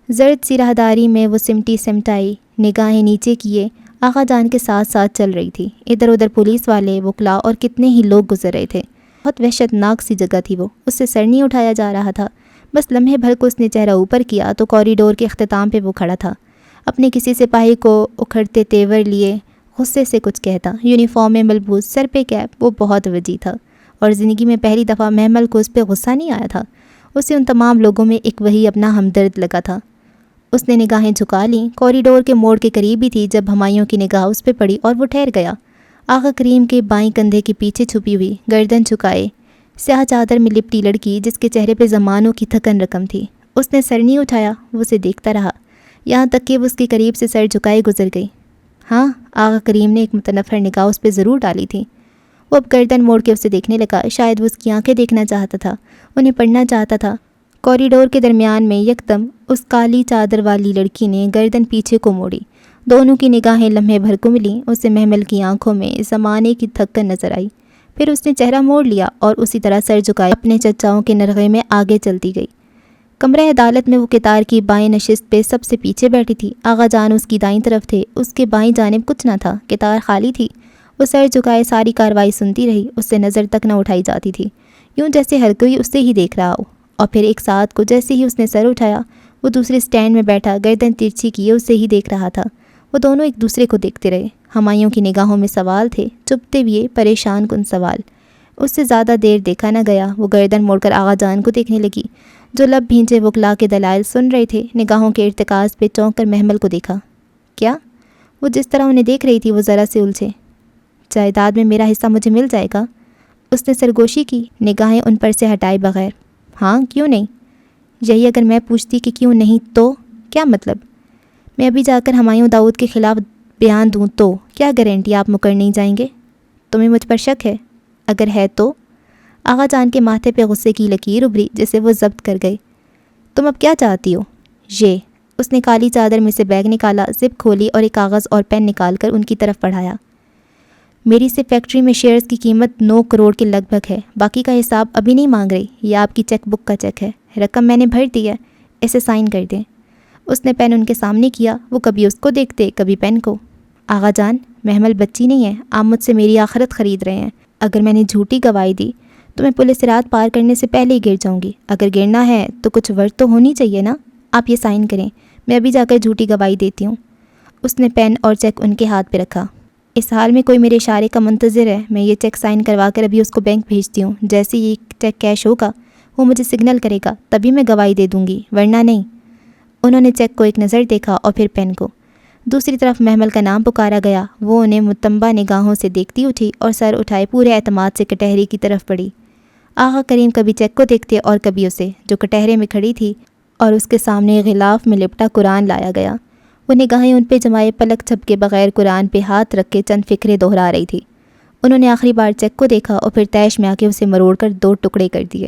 S1: زرد سی راہداری میں وہ سمٹائی، نگاہیں نیچے کیے آغا جان کے ساتھ ساتھ چل رہی تھی۔ ادھر ادھر پولیس والے، وکلاء اور کتنے ہی لوگ گزر رہے تھے۔ بہت وحشت ناک سی جگہ تھی وہ، اس سے سر نہیں اٹھایا جا رہا تھا۔ بس لمحے بھر کو اس نے چہرہ اوپر کیا تو کوریڈور کے اختتام پہ وہ کھڑا تھا، اپنے کسی سپاہی کو اکھڑتے تیور لیے غصے سے کچھ کہتا۔ یونیفارم میں ملبوس، سر پہ کیپ، وہ بہت وجی تھا، اور زندگی میں پہلی دفعہ محمل کو اس پہ غصہ نہیں آیا تھا۔ اسے ان تمام لوگوں میں ایک وہی اپنا ہمدرد لگا تھا۔ اس نے نگاہیں جھکا لیں، کوریڈور کے موڑ کے قریب ہی تھی جب ہمایوں کی نگاہ اس پہ پڑی اور وہ ٹھہر گیا۔ آغا کریم کے بائیں کندھے کے پیچھے چھپی ہوئی، گردن جھکائے، سیاہ چادر میں لپٹی لڑکی جس کے چہرے پہ زمانوں کی تھکن رقم تھی۔ اس نے سر نہیں اٹھایا، وہ اسے دیکھتا رہا، یہاں تک کہ وہ اس کے قریب سے سر جھکائے گزر گئی۔ ہاں، آغا کریم نے ایک متنفر نگاہ اس پہ ضرور ڈالی تھی۔ وہ اب گردن موڑ کے اسے دیکھنے لگا، شاید وہ اس کی آنکھیں دیکھنا چاہتا تھا، انہیں پڑھنا چاہتا تھا۔ کوریڈور کے درمیان میں یکدم اس کالی چادر والی لڑکی نے گردن پیچھے کو موڑی۔ دونوں کی نگاہیں لمحے بھر کو ملیں۔ اسے محمل کی آنکھوں میں زمانے کی تھکن نظر آئی۔ پھر اس نے چہرہ موڑ لیا اور اسی طرح سر جھکائے اپنے چچاؤں کے نرغے میں آگے چلتی گئی۔ کمرہ عدالت میں وہ قطار کی بائیں نشست پہ سب سے پیچھے بیٹھی تھی۔ آغا جان اس کی دائیں طرف تھے، اس کے بائیں جانب کچھ نہ تھا، قطار خالی تھی۔ وہ سر جھکائے ساری کارروائی سنتی رہی، اس سے نظر تک نہ اٹھائی جاتی تھی، یوں جیسے ہر کوئی اسے ہی دیکھ رہا ہو۔ اور پھر ایک ساتھ کو جیسے ہی اس نے سر اٹھایا، وہ دوسرے سٹینڈ میں بیٹھا گردن ترچھی کیے اسے ہی دیکھ رہا تھا۔ وہ دونوں ایک دوسرے کو دیکھتے رہے۔ ہمایوں کی نگاہوں میں سوال تھے، چبھتے ہوئے پریشان کن سوال۔ اس سے زیادہ دیر دیکھا نہ گیا۔ وہ گردن موڑ کر آغا جان کو دیکھنے لگی، جو لب بھینچے وکلاء کے دلائل سن رہے تھے۔ نگاہوں کے ارتکاز پہ چونک کر محمل کو دیکھا۔ کیا؟ وہ جس طرح انہیں دیکھ رہی تھی وہ ذرا سے الجھے۔ جائیداد میں میرا حصہ مجھے مل جائے گا؟ اس نے سرگوشی کی، نگاہیں ان پر سے ہٹائے بغیر۔ ہاں، کیوں نہیں؟ یہی اگر میں پوچھتی کہ کیوں نہیں تو کیا مطلب؟ میں ابھی جا کر ہمایوں داؤد کے خلاف بیان دوں تو کیا گارنٹی آپ مکر نہیں جائیں گے؟ تمہیں مجھ پر شک ہے؟ اگر ہے تو؟ آغا جان کے ماتھے پہ غصے کی لکیر ابھری جسے وہ ضبط کر گئے۔ تم اب کیا چاہتی ہو؟ یہ، اس نے کالی چادر میں سے بیگ نکالا، زپ کھولی اور ایک کاغذ اور پین نکال کر ان کی طرف بڑھایا۔ میری سے فیکٹری میں شیئرز کی قیمت 9 کروڑ کے لگ بھگ ہے، باقی کا حساب ابھی نہیں مانگ رہی، یہ آپ کی چیک بک کا چیک ہے، رقم میں نے بھر دی ہے، اسے سائن کر دیں۔ اس نے پین ان کے سامنے کیا، وہ کبھی اس کو دیکھتے کبھی پین کو۔ آغا جان، محمل بچی نہیں ہے، آپ مجھ سے میری آخرت خرید رہے ہیں۔ اگر میں نے جھوٹی گواہی دی تو میں پولیس رات پار کرنے سے پہلے ہی گر جاؤں گی۔ اگر گرنا ہے تو کچھ ورد تو ہونی چاہیے نا۔ آپ یہ سائن کریں، میں ابھی جا کر جھوٹی گواہی دیتی ہوں۔ اس نے پین اور چیک ان کے ہاتھ پہ رکھا۔ اس حال میں کوئی میرے اشارے کا منتظر ہے، میں یہ چیک سائن کروا کر ابھی اس کو بینک بھیجتی ہوں، جیسے یہ چیک کیش ہوگا وہ مجھے سگنل کرے گا، تبھی میں گواہی دے دوں گی، ورنہ نہیں۔ انہوں نے چیک کو ایک نظر دیکھا اور پھر پین کو۔ دوسری طرف محمل کا نام پکارا گیا۔ وہ انہیں متنبہ نگاہوں سے دیکھتی اٹھی اور سر اٹھائے پورے اعتماد سے کٹہرے کی طرف بڑھی۔ آغا کریم کبھی چیک کو دیکھتے اور کبھی اسے، جو کٹہرے میں کھڑی تھی اور اس کے سامنے غلاف میں لپٹا قرآن لایا گیا۔ وہ نگاہیں ان پہ جمائے پلک جھپکے بغیر قرآن پہ ہاتھ رکھ کے چند فکرے دہرا رہی تھی۔ انہوں نے آخری بار چیک کو دیکھا اور پھر تیش میں آ کے اسے مروڑ کر 2 ٹکڑے کر دیے۔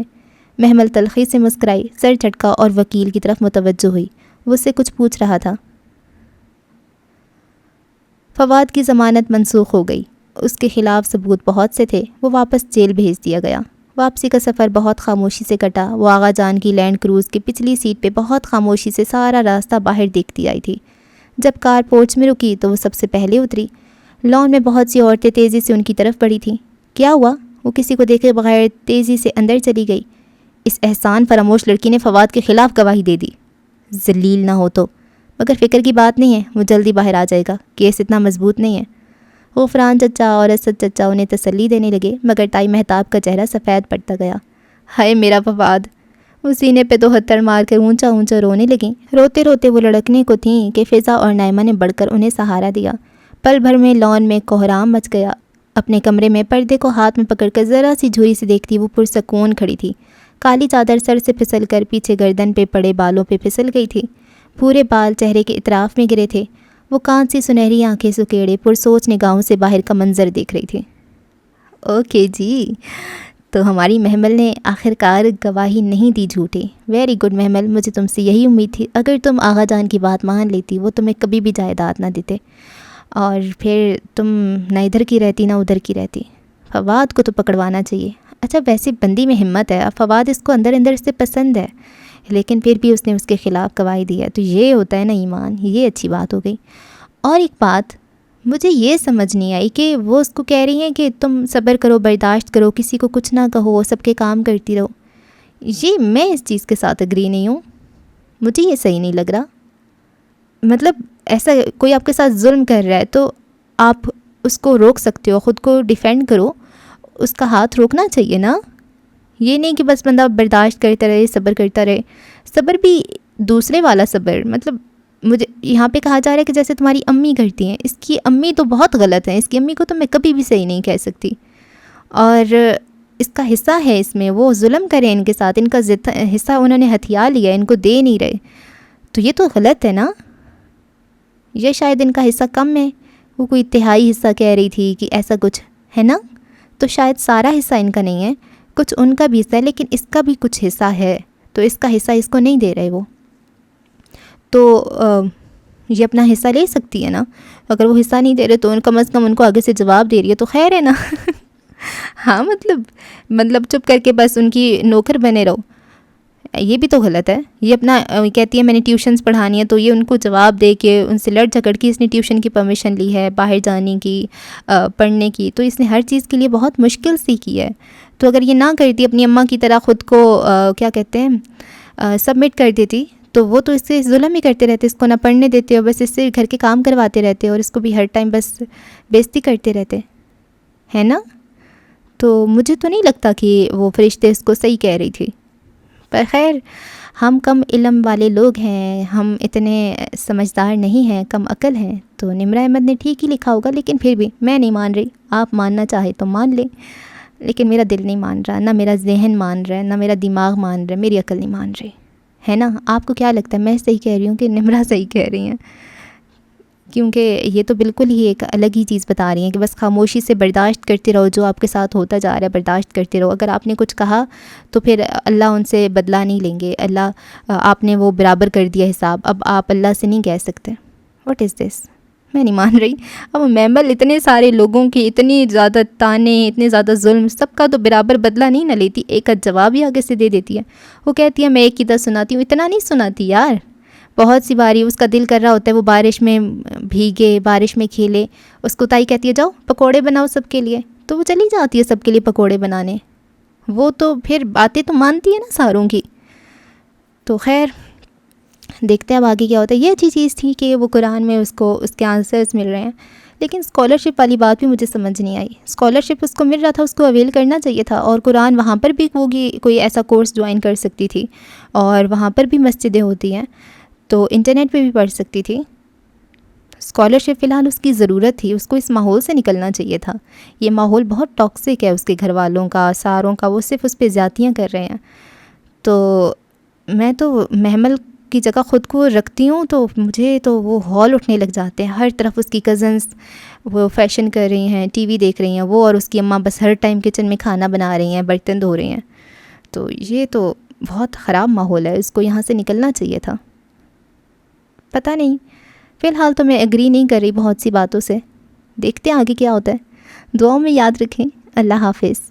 S1: محمل تلخی سے مسکرائی، سر جھٹکا اور وکیل کی طرف متوجہ ہوئی۔ وہ اس سے کچھ پوچھ رہا تھا۔ فواد کی ضمانت منسوخ ہو گئی۔ اس کے خلاف ثبوت بہت سے تھے، وہ واپس جیل بھیج دیا گیا۔ واپسی کا سفر بہت خاموشی سے کٹا۔ وہ آغا جان کی لینڈ کروز کی پچھلی سیٹ پہ بہت خاموشی سے سارا راستہ باہر دیکھتی آئی تھی۔ جب کار پورچ میں رکی تو وہ سب سے پہلے اتری۔ لان میں بہت سی عورتیں تیزی سے ان کی طرف بڑھی تھیں۔ کیا ہوا؟ وہ کسی کو دیکھے بغیر تیزی سے اندر چلی گئی۔ اس احسان فراموش لڑکی نے فواد کے خلاف گواہی دے دی۔ ذلیل نہ ہو تو، مگر فکر کی بات نہیں ہے، وہ جلدی باہر آ جائے گا، کیس اتنا مضبوط نہیں ہے۔ غفران چچا اور اسد چچا انہیں تسلی دینے لگے، مگر تائی مہتاب کا چہرہ سفید پڑتا گیا۔ ہائے میرا فواد! وہ سینے پہ 2 ہتھڑ مار کر اونچا اونچا رونے لگیں۔ روتے روتے وہ لڑکنے کو تھیں کہ فضا اور نائمہ نے بڑھ کر انہیں سہارا دیا۔ پل بھر میں لان میں کوہرام مچ گیا۔ اپنے کمرے میں پردے کو ہاتھ میں پکڑ کر ذرا سی جھوری سے دیکھتی وہ پرسکون کھڑی تھی۔ کالی چادر سر سے پھسل کر پیچھے گردن پہ پڑے بالوں پہ پھسل گئی تھی۔ پورے بال چہرے کے اطراف میں گرے تھے۔ وہ کانچ سی سنہری آنکھیں سکیڑے پرسوچ نگاہوں سے باہر کا منظر دیکھ رہی تھی۔ اوکے جی، تو ہماری محمل نے آخر کار گواہی نہیں دی جھوٹی۔ ویری گڈ محمل، مجھے تم سے یہی امید تھی۔ اگر تم آغا جان کی بات مان لیتی وہ تمہیں کبھی بھی جائیداد نہ دیتے، اور پھر تم نہ ادھر کی رہتی نہ ادھر کی رہتی۔ فواد کو تو پکڑوانا چاہیے۔ اچھا ویسے بندی میں ہمت ہے، اب فواد اس کو اندر اندر سے پسند ہے، لیکن پھر بھی اس نے اس کے خلاف گواہی دی ہے، تو یہ ہوتا ہے نا ایمان، یہ اچھی بات ہو گئی۔ اور ایک بات مجھے یہ سمجھ نہیں آئی کہ وہ اس کو کہہ رہی ہیں کہ تم صبر کرو، برداشت کرو، کسی کو کچھ نہ کہو، سب کے کام کرتی رہو۔ یہ میں اس چیز کے ساتھ اگری نہیں ہوں، مجھے یہ صحیح نہیں لگ رہا۔ مطلب ایسا کوئی آپ کے ساتھ ظلم کر رہا ہے تو آپ اس کو روک سکتے ہو، خود کو ڈیفینڈ کرو، اس کا ہاتھ روکنا چاہیے نا۔ یہ نہیں کہ بس بندہ برداشت کرتا رہے، صبر کرتا رہے۔ صبر بھی دوسرے والا صبر، مطلب مجھے یہاں پہ کہا جا رہا ہے کہ جیسے تمہاری امی کرتی ہیں، اس کی امی تو بہت غلط ہیں، اس کی امی کو تو میں کبھی بھی صحیح نہیں کہہ سکتی، اور اس کا حصہ ہے اس میں، وہ ظلم کریں ان کے ساتھ، ان کا حصہ انہوں نے ہتھیا لیا، ان کو دے نہیں رہے، تو یہ تو غلط ہے نا۔ یہ شاید ان کا حصہ کم ہے، وہ کوئی تہائی حصہ کہہ رہی تھی کہ ایسا کچھ ہے نا، تو شاید سارا حصہ ان کا نہیں ہے، کچھ ان کا بھی حصہ ہے، لیکن اس کا بھی کچھ حصہ ہے، تو اس کا حصہ اس کو نہیں دے رہے وہ، تو یہ اپنا حصہ لے سکتی ہے نا۔ اگر وہ حصہ نہیں دے رہے تو کم از کم ان کو آگے سے جواب دے رہی ہے تو خیر ہے نا۔ ہاں مطلب چپ کر کے بس ان کی نوکر بنے رہو، یہ بھی تو غلط ہے۔ یہ اپنا کہتی ہے میں نے ٹیوشنز پڑھانی ہے، تو یہ ان کو جواب دے کے ان سے لڑ جھگڑ کے اس نے ٹیوشن کی پرمیشن لی ہے، باہر جانے کی، پڑھنے کی، تو اس نے ہر چیز کے لیے بہت مشکل سی کی ہے۔ تو اگر یہ نہ کرتی، اپنی اماں کی طرح خود کو کیا کہتے ہیں سبمٹ کر دیتی، تو وہ تو اس سے ظلم ہی کرتے رہتے، اس کو نہ پڑھنے دیتے اور بس اس سے گھر کے کام کرواتے رہتے اور اس کو بھی ہر ٹائم بس بےزتی کرتے رہتے، ہے نا۔ تو مجھے تو نہیں لگتا کہ وہ فرشتے اس کو صحیح کہہ رہی تھی، پر خیر ہم کم علم والے لوگ ہیں، ہم اتنے سمجھدار نہیں ہیں، کم عقل ہیں، تو نمرہ احمد نے ٹھیک ہی لکھا ہوگا، لیکن پھر بھی میں نہیں مان رہی۔ آپ ماننا چاہے تو مان لیں، لیکن میرا دل نہیں مان رہا، نہ میرا ذہن مان رہا ہے، نہ میرا دماغ مان رہا ہے، میری عقل نہیں مان رہی، ہے نا۔ آپ کو کیا لگتا ہے میں صحیح کہہ رہی ہوں کہ نمرہ صحیح کہہ رہی ہیں؟ کیونکہ یہ تو بالکل ہی ایک الگ ہی چیز بتا رہی ہیں کہ بس خاموشی سے برداشت کرتے رہو، جو آپ کے ساتھ ہوتا جا رہا ہے برداشت کرتے رہو۔ اگر آپ نے کچھ کہا تو پھر اللہ ان سے بدلہ نہیں لیں گے، اللہ آپ نے وہ برابر کر دیا حساب، اب آپ اللہ سے نہیں کہہ سکتے۔ واٹ از دس؟ میں نہیں مان رہی۔ اب محمل اتنے سارے لوگوں کی اتنی زیادہ تانے، اتنے زیادہ ظلم، سب کا تو برابر بدلہ نہیں نہ لیتی، ایک جواب ہی آگے سے دے دیتی ہے۔ وہ کہتی ہے میں ایک ہی دس سناتی ہوں، اتنا نہیں سناتی یار، بہت سی باری اس کا دل کر رہا ہوتا ہے وہ بارش میں بھیگے، بارش میں کھیلے، اس کو تائی کہتی ہے جاؤ پکوڑے بناؤ سب کے لیے، تو وہ چلی جاتی ہے سب کے لیے پکوڑے بنانے، وہ تو پھر باتیں تو مانتی ہے نا ساروں کی۔ تو خیر دیکھتے ہیں اب آگے کیا ہوتا ہے۔ یہ اچھی چیز تھی کہ وہ قرآن میں اس کو اس کے آنسرز مل رہے ہیں، لیکن اسکالرشپ والی بات بھی مجھے سمجھ نہیں آئی۔ اسکالرشپ اس کو مل رہا تھا، اس کو اویل کرنا چاہیے تھا، اور قرآن وہاں پر بھی ہوگی، کوئی ایسا کورس جوائن کر سکتی تھی، اور وہاں پر بھی مسجدیں ہوتی ہیں تو انٹرنیٹ پہ بھی پڑھ سکتی تھی۔ اسکالرشپ فی الحال اس کی ضرورت تھی، اس کو اس ماحول سے نکلنا چاہیے تھا۔ یہ ماحول بہت ٹاکسک ہے اس کے گھر والوں کا، ساروں کا، وہ صرف اس پہ زیادتیاں کر رہے ہیں۔ تو میں تو محمل کی جگہ خود کو رکھتی ہوں تو مجھے تو وہ ہال اٹھنے لگ جاتے ہیں۔ ہر طرف اس کی کزنس وہ فیشن کر رہی ہیں، ٹی وی دیکھ رہی ہیں، وہ اور اس کی اماں بس ہر ٹائم کچن میں کھانا بنا رہی ہیں، برتن دھو رہی ہیں۔ تو یہ تو بہت خراب ماحول ہے، اس کو یہاں سے نکلنا چاہیے تھا۔ پتہ نہیں، فی الحال تو میں ایگری نہیں کر رہی بہت سی باتوں سے، دیکھتے ہیں آگے کیا ہوتا ہے۔ دعاؤں میں یاد رکھیں۔ اللہ حافظ۔